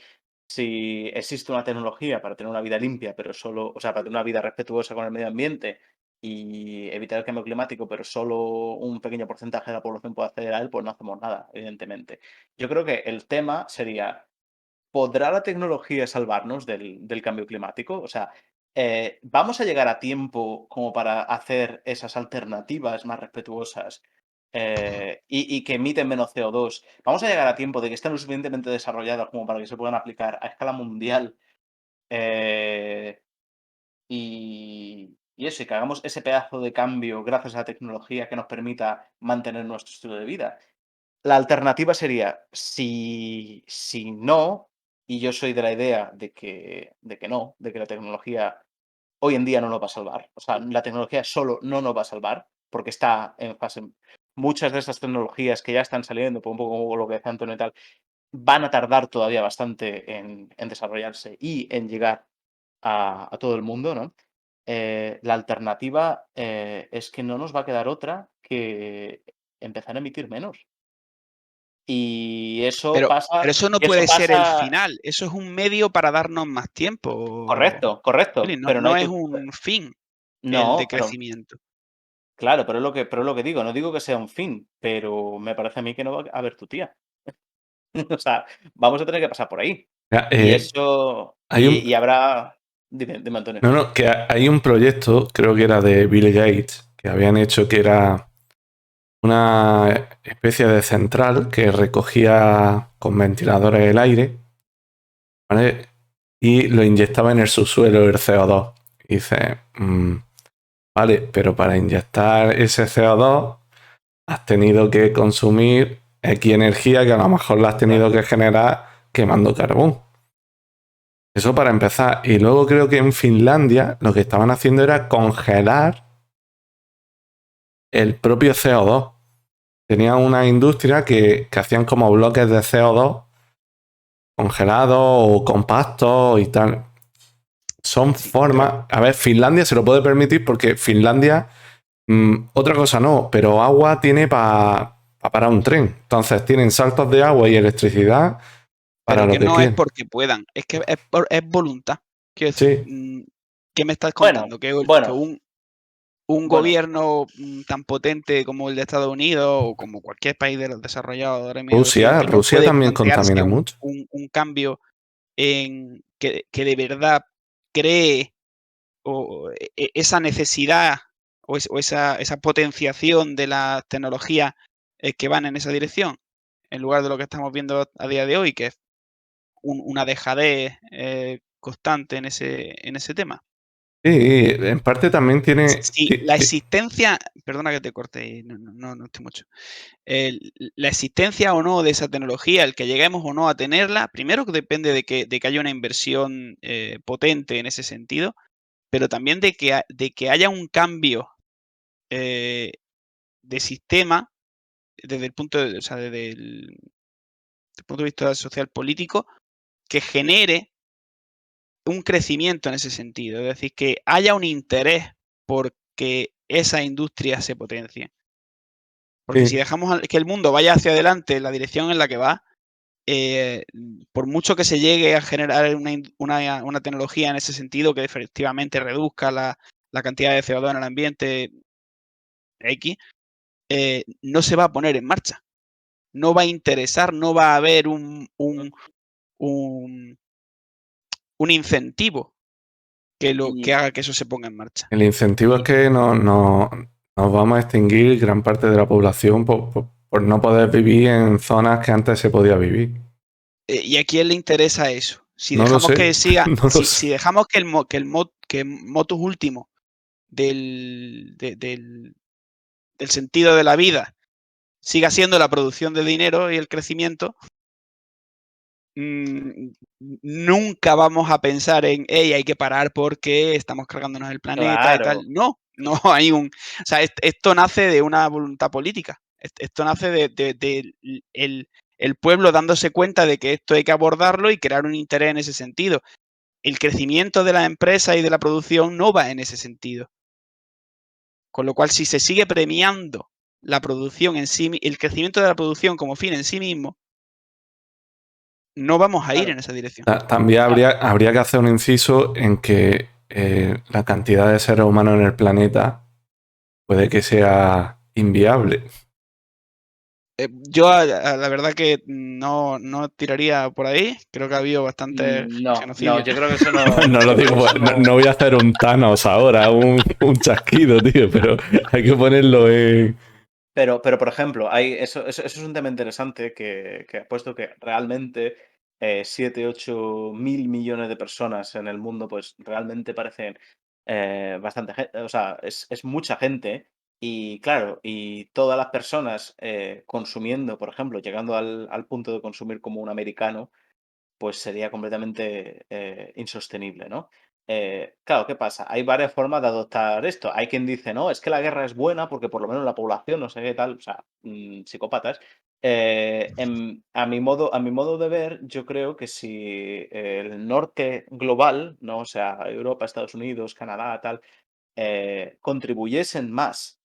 si existe una tecnología para tener una vida limpia, pero solo, o sea, para tener una vida respetuosa con el medio ambiente y evitar el cambio climático, pero solo un pequeño porcentaje de la población puede acceder a él, pues no hacemos nada, evidentemente. Yo creo que el tema sería, ¿podrá la tecnología salvarnos del cambio climático? O sea, ¿vamos a llegar a tiempo como para hacer esas alternativas más respetuosas y que emiten menos CO2? ¿Vamos a llegar a tiempo de que estén lo suficientemente desarrolladas como para que se puedan aplicar a escala mundial eh, y eso, y que hagamos ese pedazo de cambio gracias a la tecnología que nos permita mantener nuestro estilo de vida? La alternativa sería, si no, y yo soy de la idea de que no, de que la tecnología hoy en día no nos va a salvar. O sea, la tecnología solo no nos va a salvar, porque está en fase. Muchas de esas tecnologías que ya están saliendo, pues un poco como lo que decía Antonio y tal, van a tardar todavía bastante en desarrollarse y en llegar a todo el mundo, ¿no? La alternativa es que no nos va a quedar otra que empezar a emitir menos. Y eso Pero pasa eso no y eso puede ser el pasa final, eso es un medio para darnos más tiempo, correcto, Félix, correcto, no, pero no no hay es tu un fin el no, pero decrecimiento. claro, pero es lo que digo, no digo que sea un fin, pero me parece a mí que no va a haber tu tía. O sea, vamos a tener que pasar por ahí. Ya, Y eso hay un, y habrá dime, Antonio. no, no, que hay un proyecto, creo que era de Bill Gates, que habían hecho que era una especie de central que recogía con ventiladores el aire, ¿vale? Y lo inyectaba en el subsuelo el CO2. Y dice, vale, pero para inyectar ese CO2 has tenido que consumir X energía que a lo mejor la has tenido que Correcto. generar quemando carbón. Eso para empezar. Y luego creo que en Finlandia lo que estaban haciendo era congelar el propio CO2. Tenían una industria que hacían como bloques de CO2 congelados o compactos y tal. Son Sí, pero formas. A ver, Finlandia se lo puede permitir porque Finlandia, otra cosa no, pero agua tiene para parar un tren. Entonces tienen saltos de agua y electricidad para lo que que no es quieren. porque puedan, es que es voluntad. Quiero decir, Sí, ¿qué me estás Bueno, contando? Que bueno, un bueno, gobierno tan potente como el de Estados Unidos o como cualquier país de los desarrollados ahora mismo de Rusia, Occidente no Rusia puede también plantearse contamina mucho. un cambio en que de verdad cree esa necesidad o esa potenciación de las tecnologías que van en esa dirección, en lugar de lo que estamos viendo a día de hoy, que es una dejadez constante en ese tema. Sí, en parte también tiene. Si la existencia, perdona que te corte, no estoy mucho. La existencia o no de esa tecnología, el que lleguemos o no a tenerla, primero que depende de que haya una inversión potente en ese sentido, pero también de que haya un cambio de sistema desde el punto de, o sea, del punto de vista social político que genere un crecimiento en ese sentido. Es decir, que haya un interés por que esa industria se potencie. Porque si Sí, dejamos que el mundo vaya hacia adelante en la dirección en la que va, por mucho que se llegue a generar una tecnología en ese sentido que efectivamente reduzca la cantidad de CO2 en el ambiente X, no se va a poner en marcha. No va a interesar, no va a haber un incentivo que haga que eso se ponga en marcha. El incentivo es que nos vamos a extinguir gran parte de la población por no poder vivir en zonas que antes se podía vivir. ¿Y a quién le interesa eso? Si No lo dejamos sé. que siga, No lo si sé. dejamos que el motus último del sentido de la vida siga siendo la producción de dinero y el crecimiento, nunca vamos a pensar en, hey, hay que parar porque estamos cargándonos el planeta y tal. Claro. No hay o sea, esto nace de una voluntad política. Esto nace de el pueblo dándose cuenta de que esto hay que abordarlo y crear un interés en ese sentido. El crecimiento de la empresa y de la producción no va en ese sentido. Con lo cual, si se sigue premiando la producción en sí, el crecimiento de la producción como fin en sí mismo, no vamos a ir en esa dirección. También habría que hacer un inciso en que la cantidad de seres humanos en el planeta puede que sea inviable. Yo la verdad que no tiraría por ahí. Creo que ha habido bastante No, genocidio. yo creo que eso no. No lo digo, no voy a hacer un Thanos ahora, un chasquido, tío, pero hay que ponerlo en... Pero por ejemplo, eso es un tema interesante que ha puesto que realmente 7, 8 mil millones de personas en el mundo, pues realmente parecen bastante gente, o sea, es mucha gente. Y claro, y todas las personas consumiendo, por ejemplo, llegando al punto de consumir como un americano, pues sería completamente insostenible, ¿no? Claro, ¿qué pasa? Hay varias formas de adoptar esto. Hay quien dice, no, es que la guerra es buena porque por lo menos la población, no sé qué tal, o sea, psicópatas. A mi modo de ver, yo creo que si el norte global, ¿no? O sea, Europa, Estados Unidos, Canadá, tal, contribuyesen más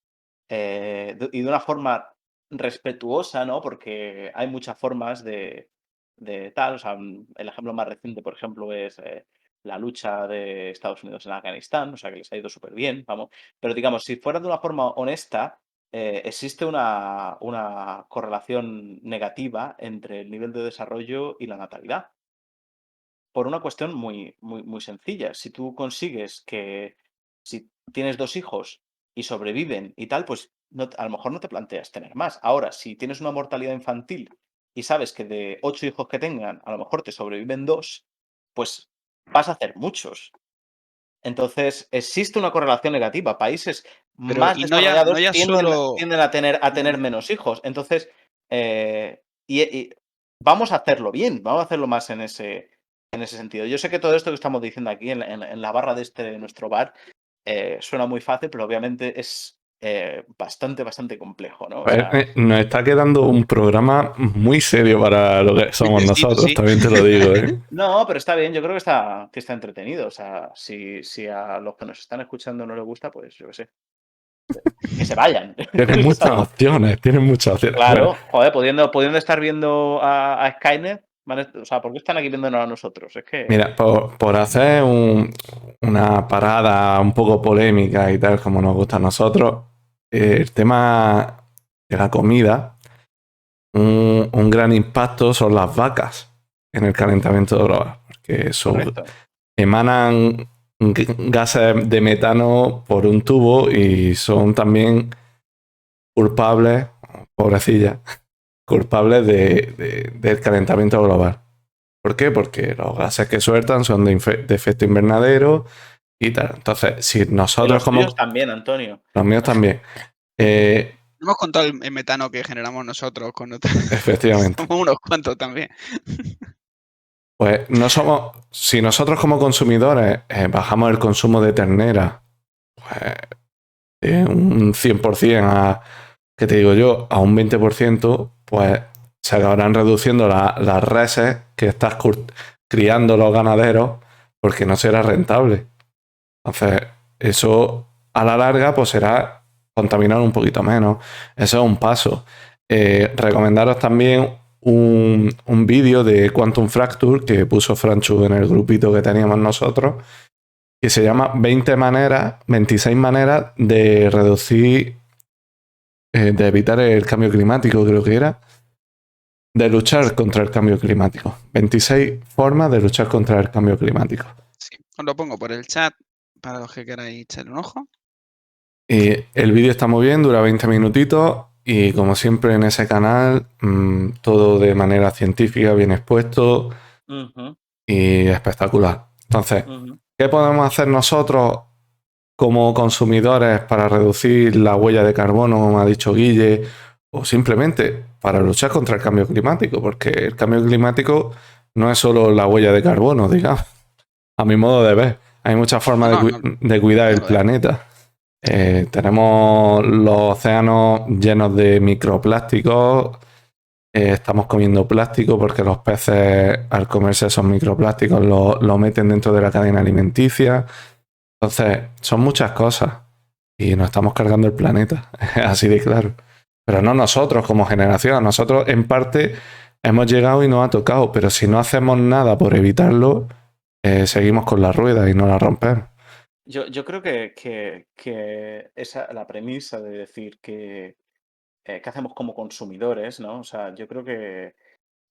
y de una forma respetuosa, ¿no? Porque hay muchas formas de tal, o sea, el ejemplo más reciente, por ejemplo, es la lucha de Estados Unidos en Afganistán, o sea, que les ha ido súper bien, vamos. Pero digamos, si fuera de una forma honesta, existe una correlación negativa entre el nivel de desarrollo y la natalidad. Por una cuestión muy, muy, muy sencilla. Si tú consigues que, si tienes 2 hijos y sobreviven y tal, pues a lo mejor no te planteas tener más. Ahora, si tienes una mortalidad infantil y sabes que de 8 hijos que tengan, a lo mejor te sobreviven 2, pues vas a hacer muchos. Entonces, existe una correlación negativa. Países Pero, más y no desarrollados ya solo. tienden a tener menos hijos. Entonces, y vamos a hacerlo bien, vamos a hacerlo más en ese sentido. Yo sé que todo esto que estamos diciendo aquí en la barra de nuestro bar suena muy fácil, pero obviamente es bastante, bastante complejo, ¿no? O Pues, sea, nos está quedando un programa muy serio para lo que somos Sí, nosotros, sí. también te lo digo, ¿eh? no, pero está bien, yo creo que está entretenido. O sea, si a los que nos están escuchando no les gusta, pues yo qué sé, que se vayan. Tienen muchas ¿Sabes? opciones, tienen muchas opciones. Bueno, Claro, joder, pudiendo estar viendo a Skynet, o sea, ¿por qué están aquí viéndonos a nosotros? Es que. mira, por hacer una parada un poco polémica y tal, como nos gusta a nosotros, el tema de la comida, un gran impacto son las vacas en el calentamiento global, porque Correcto. emanan gases de metano por un tubo y son también culpables, pobrecillas, culpables del calentamiento global. ¿Por qué? Porque los gases que sueltan son de efecto invernadero y tal. Entonces, si Y nosotros los tuyos como... también, Antonio. Los míos también. No hemos contado el metano que generamos nosotros con Efectivamente. Somos unos cuantos también. Pues no somos... Si nosotros como consumidores bajamos el consumo de ternera, pues un 100% a, ¿qué te digo yo? A un 20%, pues se acabarán reduciendo las reses que estás criando los ganaderos porque no será rentable. Entonces, eso a la larga pues será contaminar un poquito menos. Eso es un paso. Recomendaros también un vídeo de Quantum Fracture que puso Franchu en el grupito que teníamos nosotros, que se llama 26 maneras de reducir, de evitar el cambio climático, creo que era, de luchar contra el cambio climático. 26 formas de luchar contra el cambio climático. Sí, os lo pongo por el chat para los que queráis echarle un ojo. Y el vídeo está muy bien, dura 20 minutitos y como siempre en ese canal, todo de manera científica, bien expuesto y espectacular. Entonces, ¿qué podemos hacer nosotros como consumidores para reducir la huella de carbono, como ha dicho Guille, o simplemente para luchar contra el cambio climático? Porque el cambio climático no es solo la huella de carbono, digamos, a mi modo de ver. Hay muchas formas de cuidar el planeta. Tenemos los océanos llenos de microplásticos. Estamos comiendo plástico porque los peces, al comerse esos microplásticos, lo meten dentro de la cadena alimenticia. Entonces, son muchas cosas. Y nos estamos cargando el planeta. Así de claro. Pero no nosotros como generación. Nosotros, en parte, hemos llegado y nos ha tocado. Pero si no hacemos nada por evitarlo, seguimos con la rueda y no la rompemos. Yo creo que la premisa de decir que qué hacemos como consumidores, ¿no? O sea, yo creo que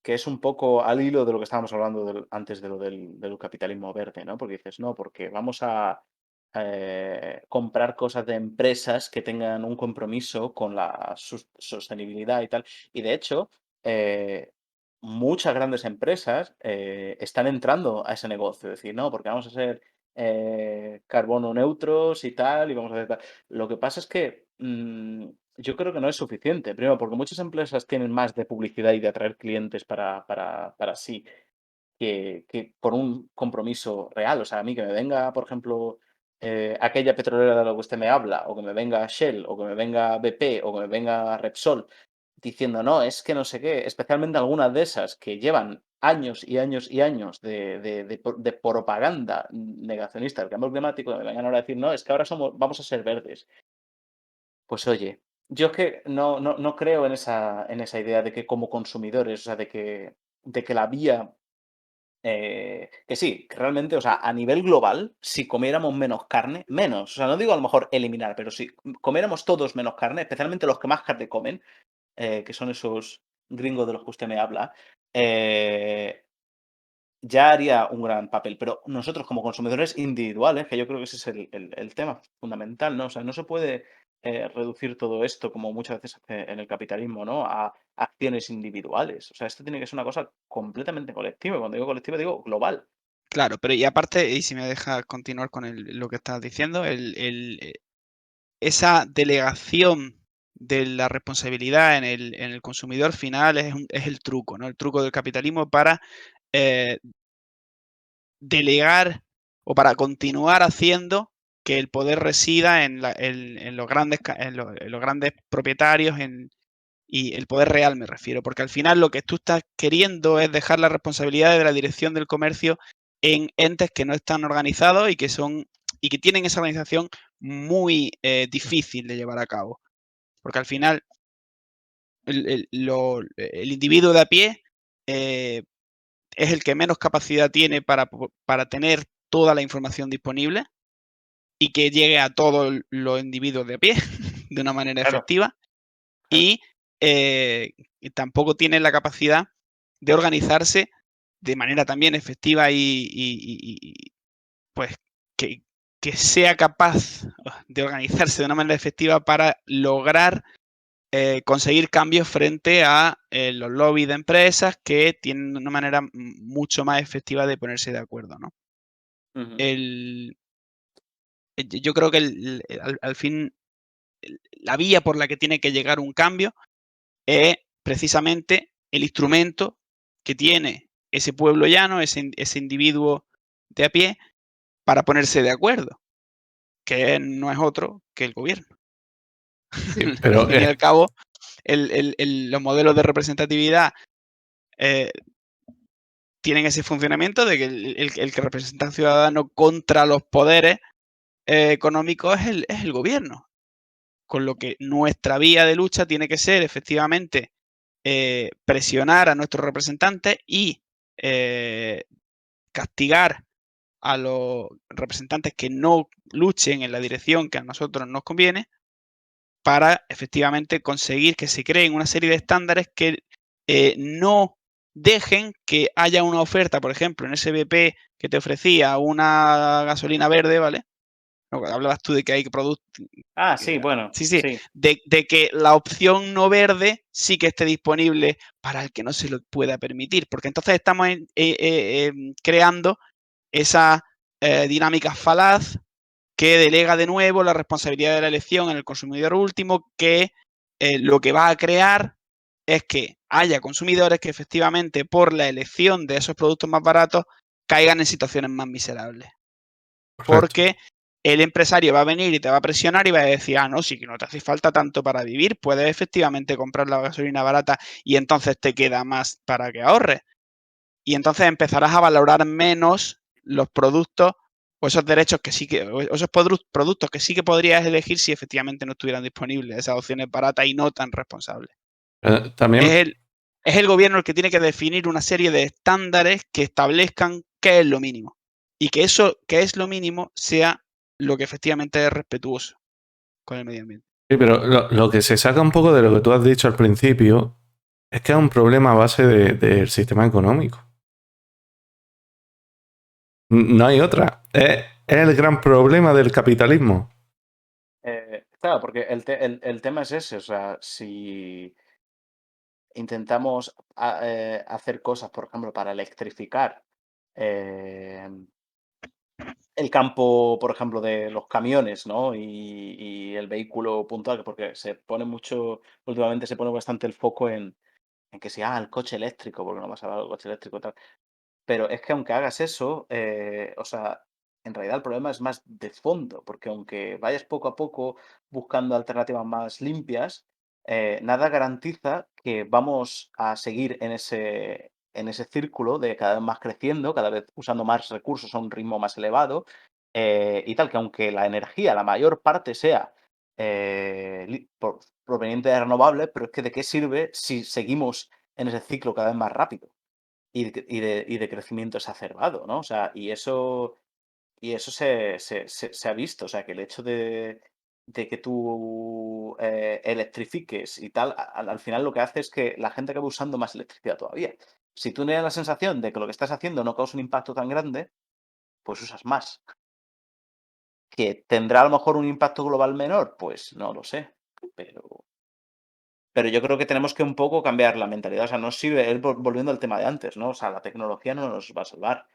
es un poco al hilo de lo que estábamos hablando antes de lo del capitalismo verde, ¿no? Porque dices, no, porque vamos a comprar cosas de empresas que tengan un compromiso con la sostenibilidad y tal. Y de hecho, muchas grandes empresas están entrando a ese negocio. Es decir, no, porque vamos a ser carbono neutros y tal, y vamos a hacer tal. Lo que pasa es que yo creo que no es suficiente. Primero, porque muchas empresas tienen más de publicidad y de atraer clientes para sí que por un compromiso real. O sea, a mí que me venga, por ejemplo, aquella petrolera de la que usted me habla, o que me venga Shell, o que me venga BP, o que me venga Repsol, diciendo, no, es que no sé qué, especialmente algunas de esas que llevan años y años y años de propaganda negacionista del cambio climático, que me vengan ahora a decir, no, es que ahora vamos a ser verdes. Pues oye, yo es que no creo en esa idea de que como consumidores, o sea, de que la vía que sí, que realmente, o sea, a nivel global, si comiéramos menos carne, menos, o sea, no digo a lo mejor eliminar, pero si comiéramos todos menos carne, especialmente los que más carne comen, que son esos gringos de los que usted me habla, eh, ya haría un gran papel. Pero nosotros como consumidores individuales, que yo creo que ese es el tema fundamental, ¿no? O sea, no se puede reducir todo esto, como muchas veces hace en el capitalismo, ¿no? A acciones individuales. O sea, esto tiene que ser una cosa completamente colectiva. Y cuando digo colectiva, digo global. Claro, pero y aparte, y si me dejas continuar con lo que estás diciendo, esa delegación de la responsabilidad en el consumidor final es el truco, ¿no? El truco del capitalismo para eh, delegar o para continuar haciendo que el poder resida en los grandes propietarios y el poder real me refiero, porque al final lo que tú estás queriendo es dejar la responsabilidad de la dirección del comercio en entes que no están organizados y que tienen esa organización muy difícil de llevar a cabo. Porque al final el individuo de a pie es el que menos capacidad tiene para tener toda la información disponible y que llegue a todos los individuos de a pie de una manera Claro, efectiva. claro. Y tampoco tiene la capacidad de organizarse de manera también efectiva y pues que, que sea capaz de organizarse de una manera efectiva para lograr conseguir cambios frente a los lobbies de empresas que tienen una manera mucho más efectiva de ponerse de acuerdo, ¿no? Ujú. Yo creo que al fin la vía por la que tiene que llegar un cambio es precisamente el instrumento que tiene ese pueblo llano, ese individuo de a pie, para ponerse de acuerdo, que no es otro que el gobierno. Sí, Al pero fin y al cabo, los modelos de representatividad eh, tienen ese funcionamiento de que el que representa al ciudadano contra los poderes económicos es el gobierno. Con lo que nuestra vía de lucha tiene que ser efectivamente presionar a nuestros representantes y castigar a los representantes que no luchen en la dirección que a nosotros nos conviene, para efectivamente conseguir que se creen una serie de estándares que no dejen que haya una oferta, por ejemplo, en ese BP que te ofrecía una gasolina verde, ¿vale? No, hablabas tú de que hay productos. Sí, bueno, Sí, sí, sí. de que la opción no verde sí que esté disponible para el que no se lo pueda permitir, porque entonces estamos creando esa dinámica falaz que delega de nuevo la responsabilidad de la elección en el consumidor último, que lo que va a crear es que haya consumidores que efectivamente por la elección de esos productos más baratos caigan en situaciones más miserables. Correcto. Porque el empresario va a venir y te va a presionar y va a decir, no, sí que no te hace falta tanto para vivir, puedes efectivamente comprar la gasolina barata y entonces te queda más para que ahorres. Y entonces empezarás a valorar menos los productos o esos derechos que sí que, o esos productos que sí que podrías elegir si efectivamente no estuvieran disponibles esas opciones baratas y no tan responsables. También, Es el gobierno el que tiene que definir una serie de estándares que establezcan qué es lo mínimo. Y que eso, que es lo mínimo, sea lo que efectivamente es respetuoso con el medio ambiente. sí, pero lo que se saca un poco de lo que tú has dicho al principio es que es un problema a base del sistema económico. No hay otra. Es el gran problema del capitalismo. Claro, porque el tema es ese, o sea, si intentamos hacer cosas, por ejemplo, para electrificar eh, el campo, por ejemplo, de los camiones, ¿no? Y el vehículo puntual, porque se pone mucho, últimamente se pone bastante el foco en que si, el coche eléctrico, porque no vas a hablar del coche eléctrico y tal. Pero es que aunque hagas eso, o sea, en realidad el problema es más de fondo, porque aunque vayas poco a poco buscando alternativas más limpias, nada garantiza que vamos a seguir en ese círculo de cada vez más creciendo, cada vez usando más recursos a un ritmo más elevado, y tal, que aunque la energía, la mayor parte sea proveniente de renovables, pero es que de qué sirve si seguimos en ese ciclo cada vez más rápido y de crecimiento exacerbado, ¿no? O sea, y eso se ha visto, o sea, que el hecho de que tú electrifiques y tal, al final lo que hace es que la gente acabe usando más electricidad todavía. Si tú tienes la sensación de que lo que estás haciendo no causa un impacto tan grande, pues usas más. ¿Que tendrá a lo mejor un impacto global menor? Pues no lo sé, pero yo creo que tenemos que un poco cambiar la mentalidad. O sea, no sirve, volviendo al tema de antes, ¿no? O sea, la tecnología no nos va a salvar.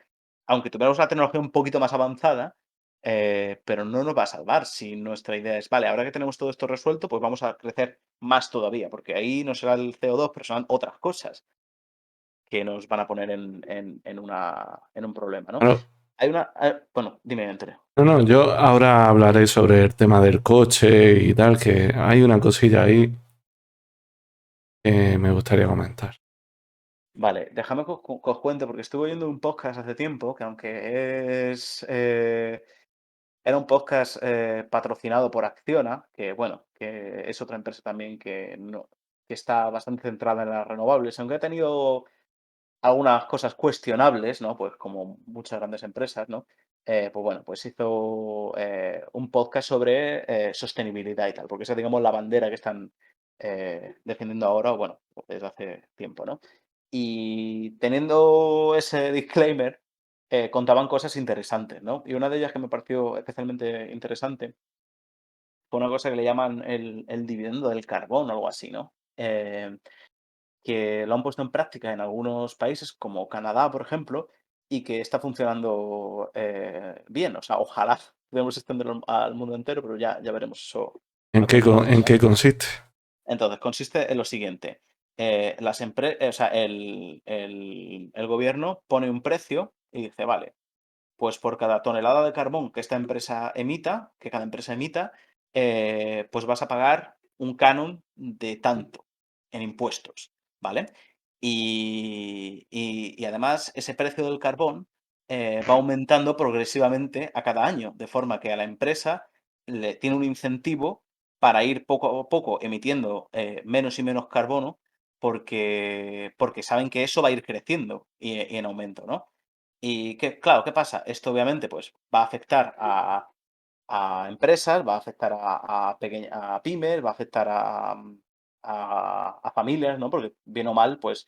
Aunque tuviéramos una tecnología un poquito más avanzada, pero no nos va a salvar si nuestra idea es, vale, ahora que tenemos todo esto resuelto, pues vamos a crecer más todavía, porque ahí no será el CO2, pero serán otras cosas que nos van a poner en un problema, ¿no? Bueno, Bueno, dime, Antonio. no, yo ahora hablaré sobre el tema del coche y tal, que hay una cosilla ahí que me gustaría comentar. Vale, déjame que os cuente, porque estuve oyendo un podcast hace tiempo, que aunque era un podcast patrocinado por Acciona, que bueno, que es otra empresa también que, no, que está bastante centrada en las renovables, aunque ha tenido algunas cosas cuestionables, ¿no? Pues como muchas grandes empresas, ¿no? Pues bueno, pues hizo un podcast sobre sostenibilidad y tal, porque esa, digamos, la bandera que están defendiendo ahora, bueno, desde hace tiempo, ¿no? Y teniendo ese disclaimer, contaban cosas interesantes, ¿no? Y una de ellas que me pareció especialmente interesante fue una cosa que le llaman el dividendo del carbón o algo así, ¿no? Que lo han puesto en práctica en algunos países, como Canadá, por ejemplo, y que está funcionando bien. O sea, ojalá pudiéramos extenderlo al mundo entero, pero ya veremos eso ¿En a qué, corto plazo, en ¿no? qué consiste? Entonces, consiste en lo siguiente. O sea, el gobierno pone un precio y dice, vale, pues por cada tonelada de carbón que esta empresa emita, que cada empresa emita, pues vas a pagar un canon de tanto en impuestos, ¿vale? Y además ese precio del carbón va aumentando progresivamente a cada año, de forma que a la empresa le tiene un incentivo para ir poco a poco emitiendo menos y menos carbono porque saben que eso va a ir creciendo y en aumento, ¿no? Y que, claro, ¿qué pasa? Esto obviamente pues va a afectar a empresas, va a afectar a pymes, va a afectar a familias, ¿no? Porque bien o mal, pues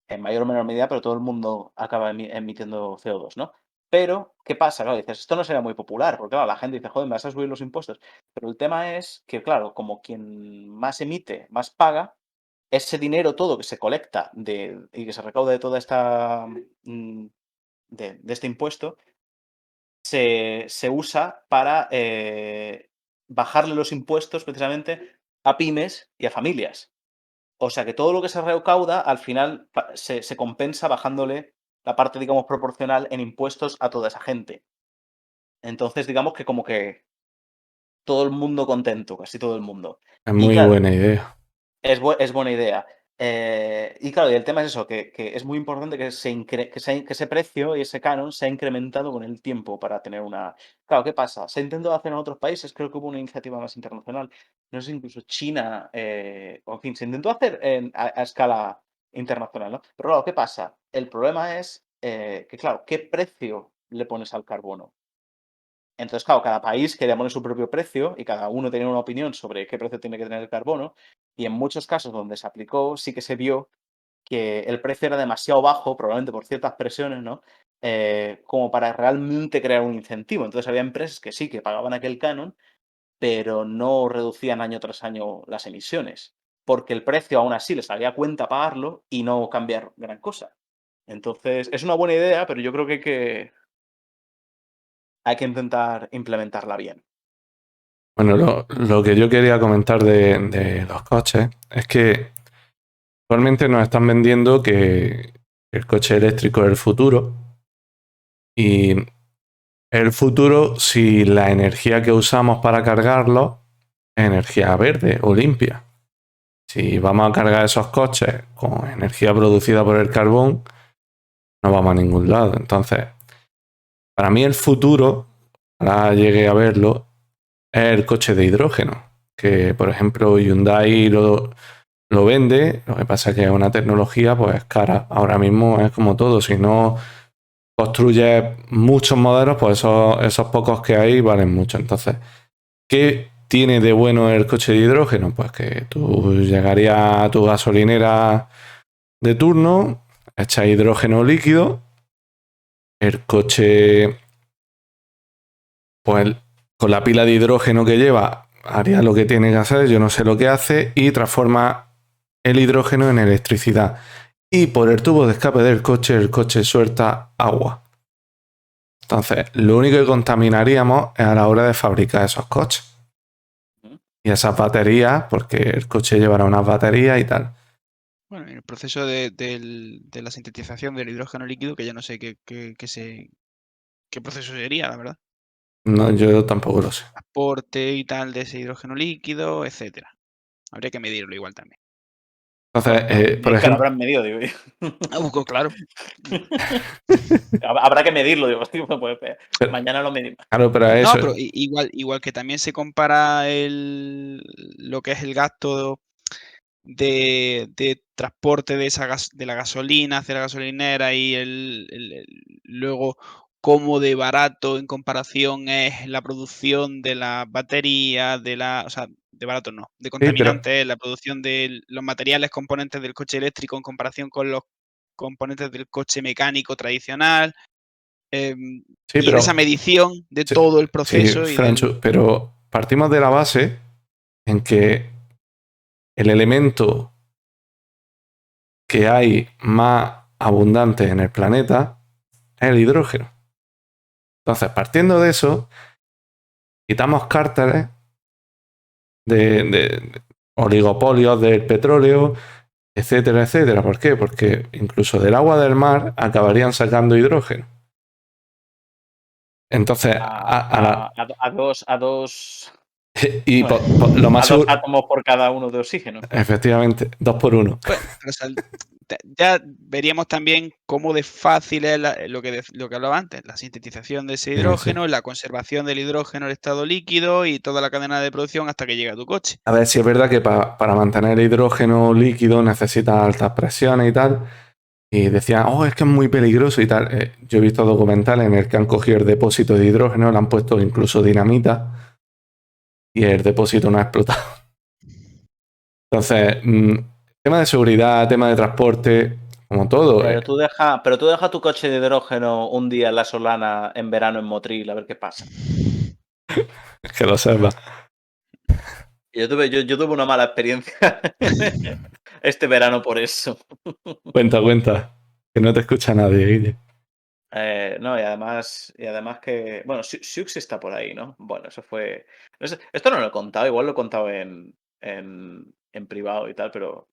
en mayor o menor medida, pero todo el mundo acaba emitiendo CO2, ¿no? Pero, ¿qué pasa? Claro, dices, esto no será muy popular, porque claro, la gente dice, joder, me vas a subir los impuestos. Pero el tema es que, claro, como quien más emite, más paga, ese dinero todo que se colecta y que se recauda de toda esta de este impuesto, se usa para bajarle los impuestos precisamente a pymes y a familias. O sea que todo lo que se recauda al final se compensa bajándole la parte, digamos, proporcional en impuestos a toda esa gente. Entonces, digamos que como que todo el mundo contento, casi todo el mundo. Es Y muy claro, buena idea. es buena idea. Y claro, y el tema es eso, que es muy importante que que ese precio y ese canon se ha incrementado con el tiempo para tener una... Claro, ¿qué pasa? Se ha intentado hacer en otros países, creo que hubo una iniciativa más internacional, no sé, incluso China, o en fin, se intentó hacer a escala internacional, ¿no? Pero claro, ¿qué pasa? El problema es que, claro, ¿qué precio le pones al carbono? Entonces, claro, cada país quería poner su propio precio y cada uno tenía una opinión sobre qué precio tiene que tener el carbono. Y en muchos casos donde se aplicó, sí que se vio que el precio era demasiado bajo, probablemente por ciertas presiones, ¿no? Como para realmente crear un incentivo. Entonces había empresas que sí, que pagaban aquel canon, pero no reducían año tras año las emisiones, porque el precio aún así les salía a cuenta pagarlo y no cambiar gran cosa. Entonces, es una buena idea, pero yo creo que hay que intentar implementarla bien. Bueno, lo que yo quería comentar de los coches es que actualmente nos están vendiendo que el coche eléctrico es el futuro y el futuro si la energía que usamos para cargarlo es energía verde o limpia. Si vamos a cargar esos coches con energía producida por el carbón, no vamos a ningún lado. Entonces, para mí el futuro, ahora llegué a verlo, es el coche de hidrógeno, que por ejemplo Hyundai lo vende, lo que pasa es que es una tecnología pues cara. Ahora mismo es como todo, si no construyes muchos modelos, pues esos pocos que hay valen mucho. Entonces, ¿qué tiene de bueno el coche de hidrógeno? Pues que tú llegarías a tu gasolinera de turno, echas hidrógeno líquido, el coche, pues con la pila de hidrógeno que lleva, haría lo que tiene que hacer, yo no sé lo que hace, y transforma el hidrógeno en electricidad. Y por el tubo de escape del coche, el coche suelta agua. Entonces, lo único que contaminaríamos es a la hora de fabricar esos coches. Y esas baterías, porque el coche llevará unas baterías y tal. Bueno, en el proceso de la sintetización del hidrógeno líquido, que ya no sé qué proceso sería, la verdad. No, yo tampoco lo sé. Transporte y tal de ese hidrógeno líquido, etcétera. Habría que medirlo igual también. Entonces, por Es que lo ejemplo, habrán medido, digo yo. Claro. Habrá que medirlo, digo. Pues, pero- mañana lo medimos. claro, pero No, eso, pero igual que también se compara lo que es el gasto de transporte de la gasolina hacia la gasolinera y luego cómo de barato en comparación es la producción de las baterías, o sea, de barato no, de sí, pero contaminantes, la producción de los materiales componentes del coche eléctrico en comparación con los componentes del coche mecánico tradicional, sí, y en esa pero medición de sí, todo el sí, proceso y Francho, pero partimos de la base en que el elemento que hay más abundante en el planeta es el hidrógeno. Entonces, partiendo de eso, quitamos cárteles de oligopolios del petróleo, etcétera, etcétera. ¿Por qué? Porque incluso del agua del mar acabarían sacando hidrógeno. Entonces, A dos Y Bueno, lo a más 2 seguro, átomos por cada uno de oxígeno. efectivamente, 2 por 1. Bueno, pero ya veríamos también cómo de fácil es lo que hablaba antes, la sintetización de ese Sí, sí. hidrógeno, la conservación del hidrógeno en estado líquido y toda la cadena de producción hasta que llega a tu coche. A ver, si es verdad que para mantener el hidrógeno líquido necesita altas presiones y tal. Y decían, oh, es que es muy peligroso y tal. Yo he visto documentales en el que han cogido el depósito de hidrógeno, le han puesto incluso dinamita y el depósito no ha explotado. Entonces, tema de seguridad, tema de transporte, como todo. Pero tú deja tu coche de hidrógeno un día en la Solana en verano en Motril a ver qué pasa. Que lo sepa. Yo tuve una mala experiencia este verano por eso. Cuenta, cuenta. Que no te escucha nadie, Guille. No, y además que, bueno, Siux está por ahí, ¿no? Bueno, eso fue. No sé, esto no lo he contado, igual lo he contado en privado y tal, pero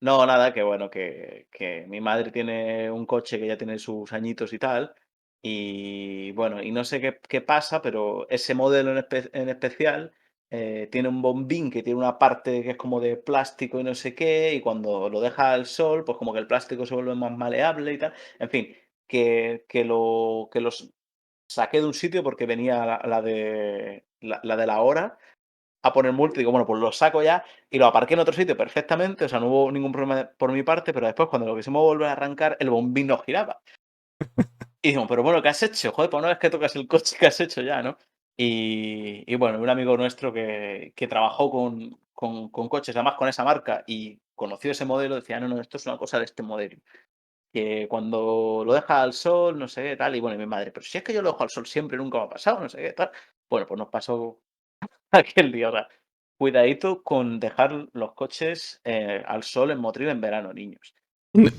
no, nada, que bueno, que mi madre tiene un coche que ya tiene sus añitos y tal, y bueno, y no sé qué pasa, pero ese modelo en especial tiene un bombín que tiene una parte que es como de plástico y no sé qué, y cuando lo deja al sol, pues como que el plástico se vuelve más maleable y tal. En fin, que los saqué de un sitio porque venía la de la hora a poner multa. Digo, bueno, pues lo saco ya y lo aparqué en otro sitio perfectamente. O sea, no hubo ningún problema por mi parte, pero después cuando lo quisimos volver a arrancar, el bombín no giraba. Y digo, pero bueno, ¿qué has hecho? Joder, pues una vez que tocas el coche, ¿qué has hecho ya, no? Y bueno, un amigo nuestro que trabajó con coches, además con esa marca, y conoció ese modelo, decía, no, no, esto es una cosa de este modelo que cuando lo deja al sol, no sé qué, tal, y bueno, y mi madre, pero si es que yo lo dejo al sol siempre, nunca me ha pasado, no sé qué, tal. Bueno, pues nos pasó aquel día, o sea, cuidadito con dejar los coches al sol en Motril en verano, niños.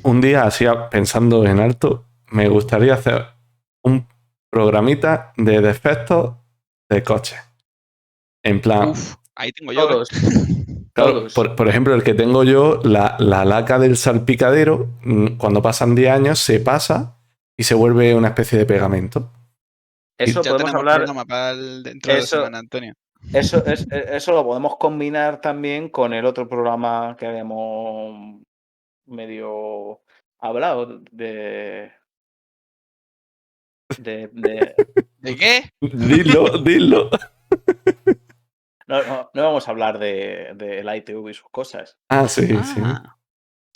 Un día, así pensando en alto, me gustaría hacer un programita de defectos de coches. En plan, Uf, ahí tengo yo, ¿eh? Todos, claro, todos. por ejemplo, el que tengo yo, la laca del salpicadero, cuando pasan 10 años, se pasa y se vuelve una especie de pegamento. Y Eso Ya podemos tenemos hablar, programa para dentro de 2 eso, semanas, Antonio. eso lo podemos combinar también con el otro programa que habíamos medio hablado de ¿De qué? dilo, dilo. no vamos a hablar de la ITV y sus cosas. Ah, sí, sí, Ah,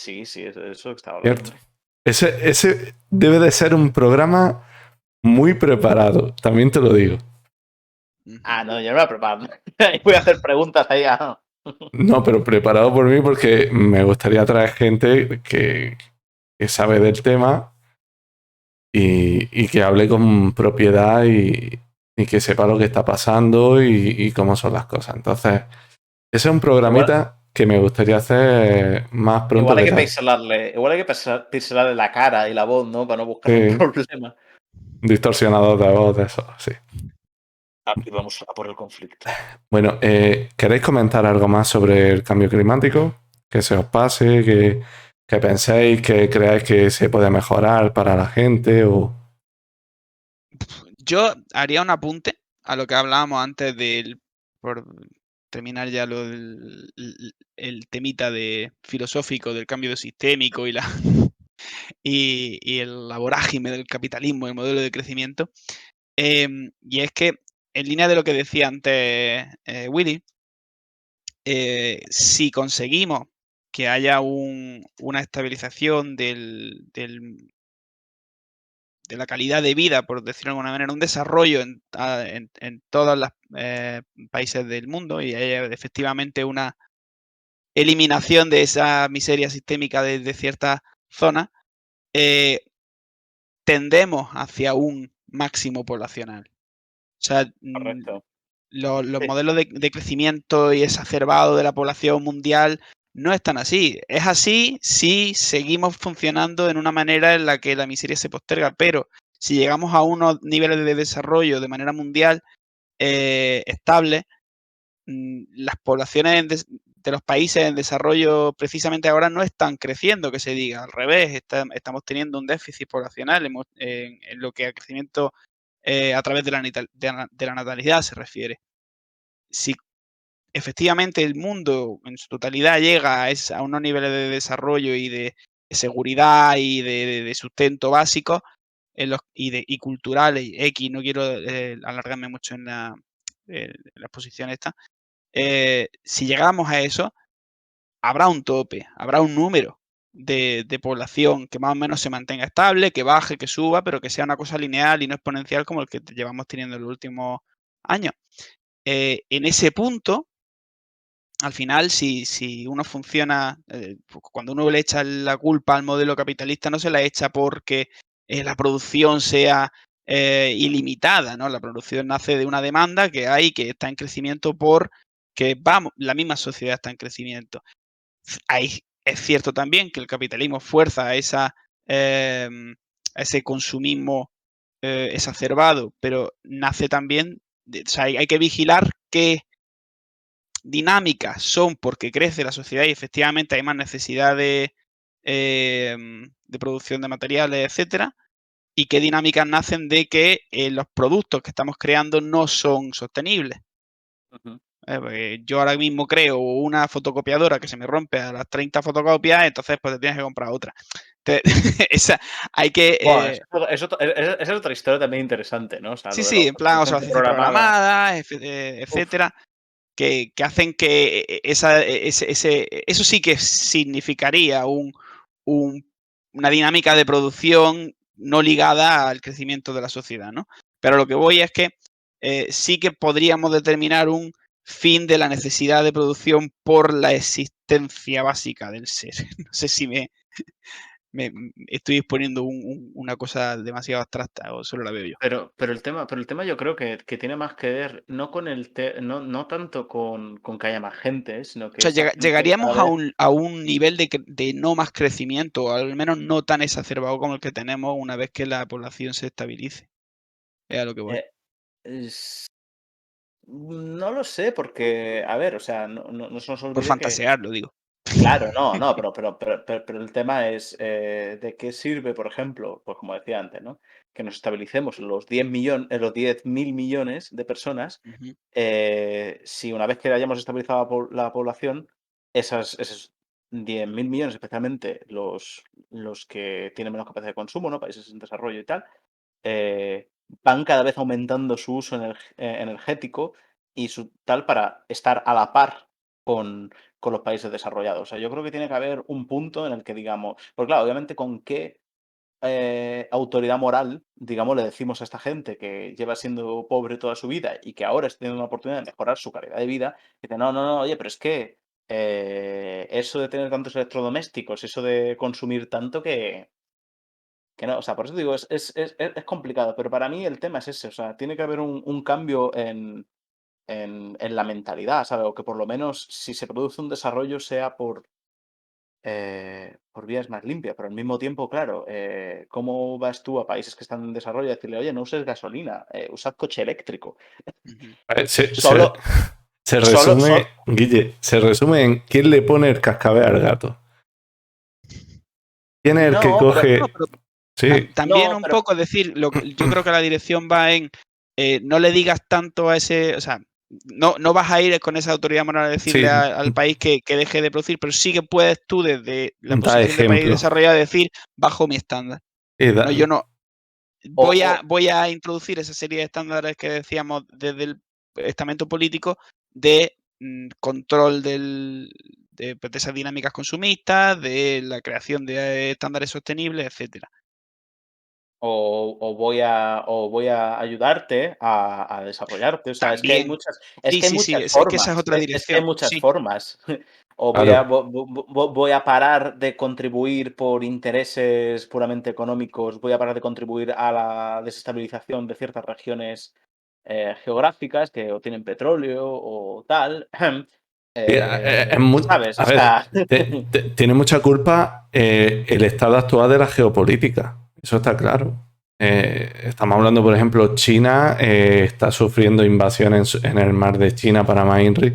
Sí, sí, eso estaba cierto. hablando. Ese debe de ser un programa muy preparado, también te lo digo. No, yo no me he preparado. Voy a hacer preguntas ahí. No, pero preparado por mí porque me gustaría traer gente que sabe del tema y que hable con propiedad y que sepa lo que está pasando y cómo son las cosas. Entonces, ese es un Igual, programita que me gustaría hacer más pronto igual hay que que tarde. pixelarle la cara y la voz, ¿no? Para no buscar un Sí, problema. distorsionador de voz, eso, sí. Y vamos a por el conflicto. Bueno, ¿queréis comentar algo más sobre el cambio climático? Que se os pase, que penséis, que creáis que se puede mejorar para la gente o... yo haría un apunte a lo que hablábamos antes por terminar ya el temita filosófico del cambio sistémico y la vorágine del capitalismo, el modelo de crecimiento. Y es que, en línea de lo que decía antes Willy, si conseguimos que haya una estabilización de la calidad de vida, por decirlo de alguna manera, un desarrollo en todos los países del mundo y haya efectivamente una eliminación de esa miseria sistémica de ciertas zonas, eh, tendemos hacia un máximo poblacional. O sea, Correcto. los Sí, modelos de crecimiento y exacerbado de la población mundial no están así. Es así si seguimos funcionando en una manera en la que la miseria se posterga, pero si llegamos a unos niveles de desarrollo de manera mundial estable, las poblaciones de los países en desarrollo precisamente ahora no están creciendo, que se diga. Al revés, estamos teniendo un déficit poblacional en lo que a crecimiento a través de la natalidad se refiere. Si efectivamente el mundo en su totalidad llega a unos niveles de desarrollo y de seguridad y de sustento básico y culturales, X, no quiero alargarme mucho en la exposición esta, si llegamos a eso, habrá un tope, habrá un número de población que más o menos se mantenga estable, que baje, que suba, pero que sea una cosa lineal y no exponencial como el que llevamos teniendo en los últimos años. En ese punto, al final, si uno funciona, cuando uno le echa la culpa al modelo capitalista, no se la echa porque la producción sea ilimitada, ¿no? La producción nace de una demanda que hay, que está en crecimiento porque la misma sociedad está en crecimiento. Es cierto también que el capitalismo fuerza a ese consumismo exacerbado, pero nace también, o sea, hay que vigilar qué dinámicas son porque crece la sociedad y efectivamente hay más necesidad de producción de materiales, etcétera, y qué dinámicas nacen de que los productos que estamos creando no son sostenibles. Porque yo ahora mismo creo una fotocopiadora que se me rompe a las 30 fotocopias, entonces pues te tienes que comprar otra. Esa, hay que... Bueno, esa es otra historia también interesante, ¿no? O sea, sí, lo de la sí, en plan obsolescencia obsolescencia programada. programada, Uf, etcétera, que hacen que eso sí que significaría una dinámica de producción no ligada al crecimiento de la sociedad, ¿no? Pero lo que voy es que sí que podríamos determinar un fin de la necesidad de producción por la existencia básica del ser. No sé si me estoy exponiendo una cosa demasiado abstracta o solo la veo yo. pero el tema yo creo que tiene más que ver no con no tanto con que haya más gente, sino O que sea, esa gente cada llegaríamos a vez. un nivel de no más crecimiento, o al menos no tan exacerbado como el que tenemos una vez que la población se estabilice. Es a lo que voy. eh, es- no lo sé, porque, a ver, o sea, no se nos Por olvide que. fantasear, lo digo. Claro, no, pero el tema es, ¿de qué sirve, por ejemplo? Pues como decía antes, ¿no? Que nos estabilicemos en los 10.000 millones de personas, Ujú, si una vez que hayamos estabilizado la población, esos 10.000 millones, especialmente los que tienen menos capacidad de consumo, ¿no? Países en desarrollo y tal, van cada vez aumentando su uso energético y su tal para estar a la par con los países desarrollados. O sea, yo creo que tiene que haber un punto en el que digamos, pues claro, obviamente con qué autoridad moral, digamos, le decimos a esta gente que lleva siendo pobre toda su vida y que ahora está teniendo una oportunidad de mejorar su calidad de vida, que dice, no, no, no, oye, pero es que eso de tener tantos electrodomésticos, eso de consumir tanto que no, o sea, por eso digo, es complicado, pero para mí el tema es ese, o sea, tiene que haber un cambio en la mentalidad, ¿sabes? O que por lo menos si se produce un desarrollo sea por vías más limpias, pero al mismo tiempo, claro, ¿cómo vas tú a países que están en desarrollo a decirle, oye, no uses gasolina, usad coche eléctrico? ujú, A ver, Solo, se solo, resume, Guille, se resume en quién le pone el cascabel al gato. ¿Quién es el que no, no, coge? pero Sí, también no, un pero, poco, es decir, yo creo que la dirección va en no le digas tanto a ese, o sea, no vas a ir con esa autoridad moral a decirle sí, al país que deje de producir, pero sí que puedes tú desde la da posición de país ejemplo. desarrollado decir bajo mi estándar. No, yo no o, o- voy a introducir esa serie de estándares que decíamos desde el estamento político de control pues, de esas dinámicas consumistas, de la creación de estándares sostenibles, etcétera. o voy a ayudarte a desarrollarte. O sea, También. es Sí, que hay sí, sí, muchas es que esa es formas. otra Es que hay dirección. muchas Sí. formas. O Claro. voy a parar de contribuir por intereses puramente económicos, voy a parar de contribuir a la desestabilización de ciertas regiones geográficas que o tienen petróleo o tal. ¿Sabes? A O ver, sea. tiene mucha culpa el estado actual de la geopolítica. Eso está claro. Estamos hablando, por ejemplo, China está sufriendo invasiones en el mar de China, Panamá, Inri,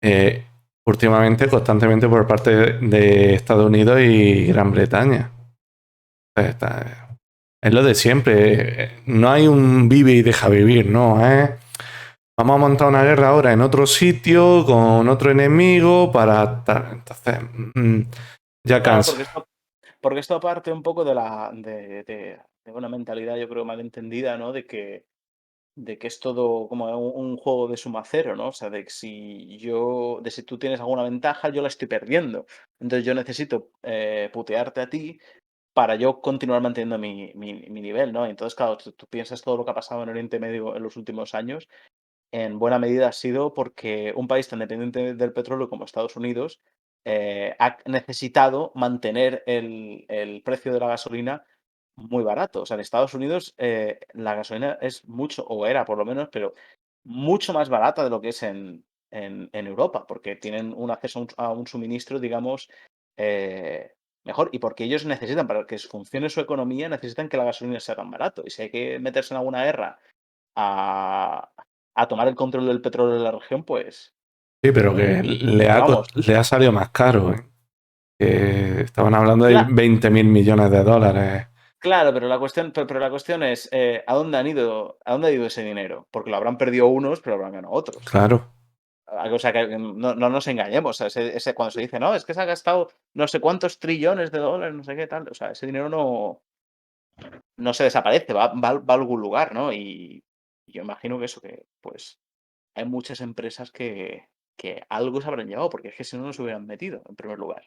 eh, últimamente, constantemente por parte de Estados Unidos y Gran Bretaña. Es lo de siempre. No hay un vive y deja vivir, ¿no? vamos a montar una guerra ahora en otro sitio con otro enemigo para tal. Entonces, ya Claro, cansa. porque esto parte un poco de una mentalidad, yo creo, malentendida, ¿no? De que es todo como un juego de suma cero, ¿no? O sea, de que si tú tienes alguna ventaja, yo la estoy perdiendo. Entonces yo necesito putearte a ti para yo continuar manteniendo mi nivel, ¿no? Entonces, claro, tú piensas todo lo que ha pasado en Oriente Medio en los últimos años, en buena medida ha sido porque un país tan dependiente del petróleo como Estados Unidos ha necesitado mantener el precio de la gasolina muy barato. O sea, en Estados Unidos la gasolina es mucho, o era por lo menos, pero mucho más barata de lo que es en Europa, porque tienen un acceso a un suministro, digamos, eh, mejor. Y porque ellos necesitan, para que funcione su economía, necesitan que la gasolina sea tan barato. Y si hay que meterse en alguna guerra a, a tomar el control del petróleo de la región, pues, Sí, pero que vamos. le ha salido más caro, ¿eh? Que estaban hablando de Cla- 20.000 millones de dólares. claro, pero la cuestión es ¿a dónde ha ido ese dinero? Porque lo habrán perdido unos, pero lo habrán ganado otros. Claro. O sea, que no nos engañemos. O sea, cuando se dice, no, es que se ha gastado no sé cuántos trillones de dólares, no sé qué tal. O sea, ese dinero no se desaparece, va a algún lugar, ¿no? Y yo imagino que eso, que pues hay muchas empresas que algo se habrán llevado, porque es que si no, no se hubieran metido, en primer lugar.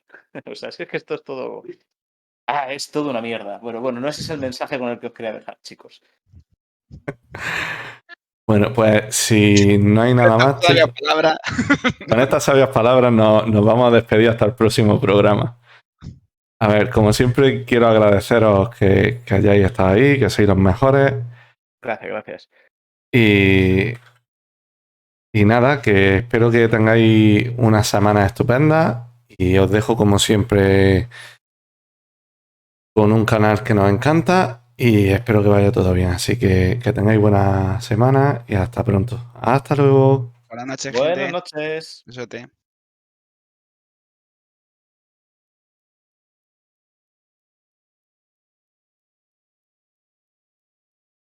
O sea, es que esto es todo. Es todo una mierda. Bueno, no ese es el mensaje con el que os quería dejar, chicos. Bueno, pues si no hay nada más, Sabia chicos, palabra. con estas sabias palabras nos vamos a despedir hasta el próximo programa. A ver, como siempre, quiero agradeceros que hayáis estado ahí, que sois los mejores. Gracias. Y, y nada, que espero que tengáis unas semanas estupendas. Y os dejo, como siempre, con un canal que nos encanta. Y espero que vaya todo bien. Así que tengáis buena semana y hasta pronto. Hasta luego. Buenas noches, Buenas gente. noches. Besote.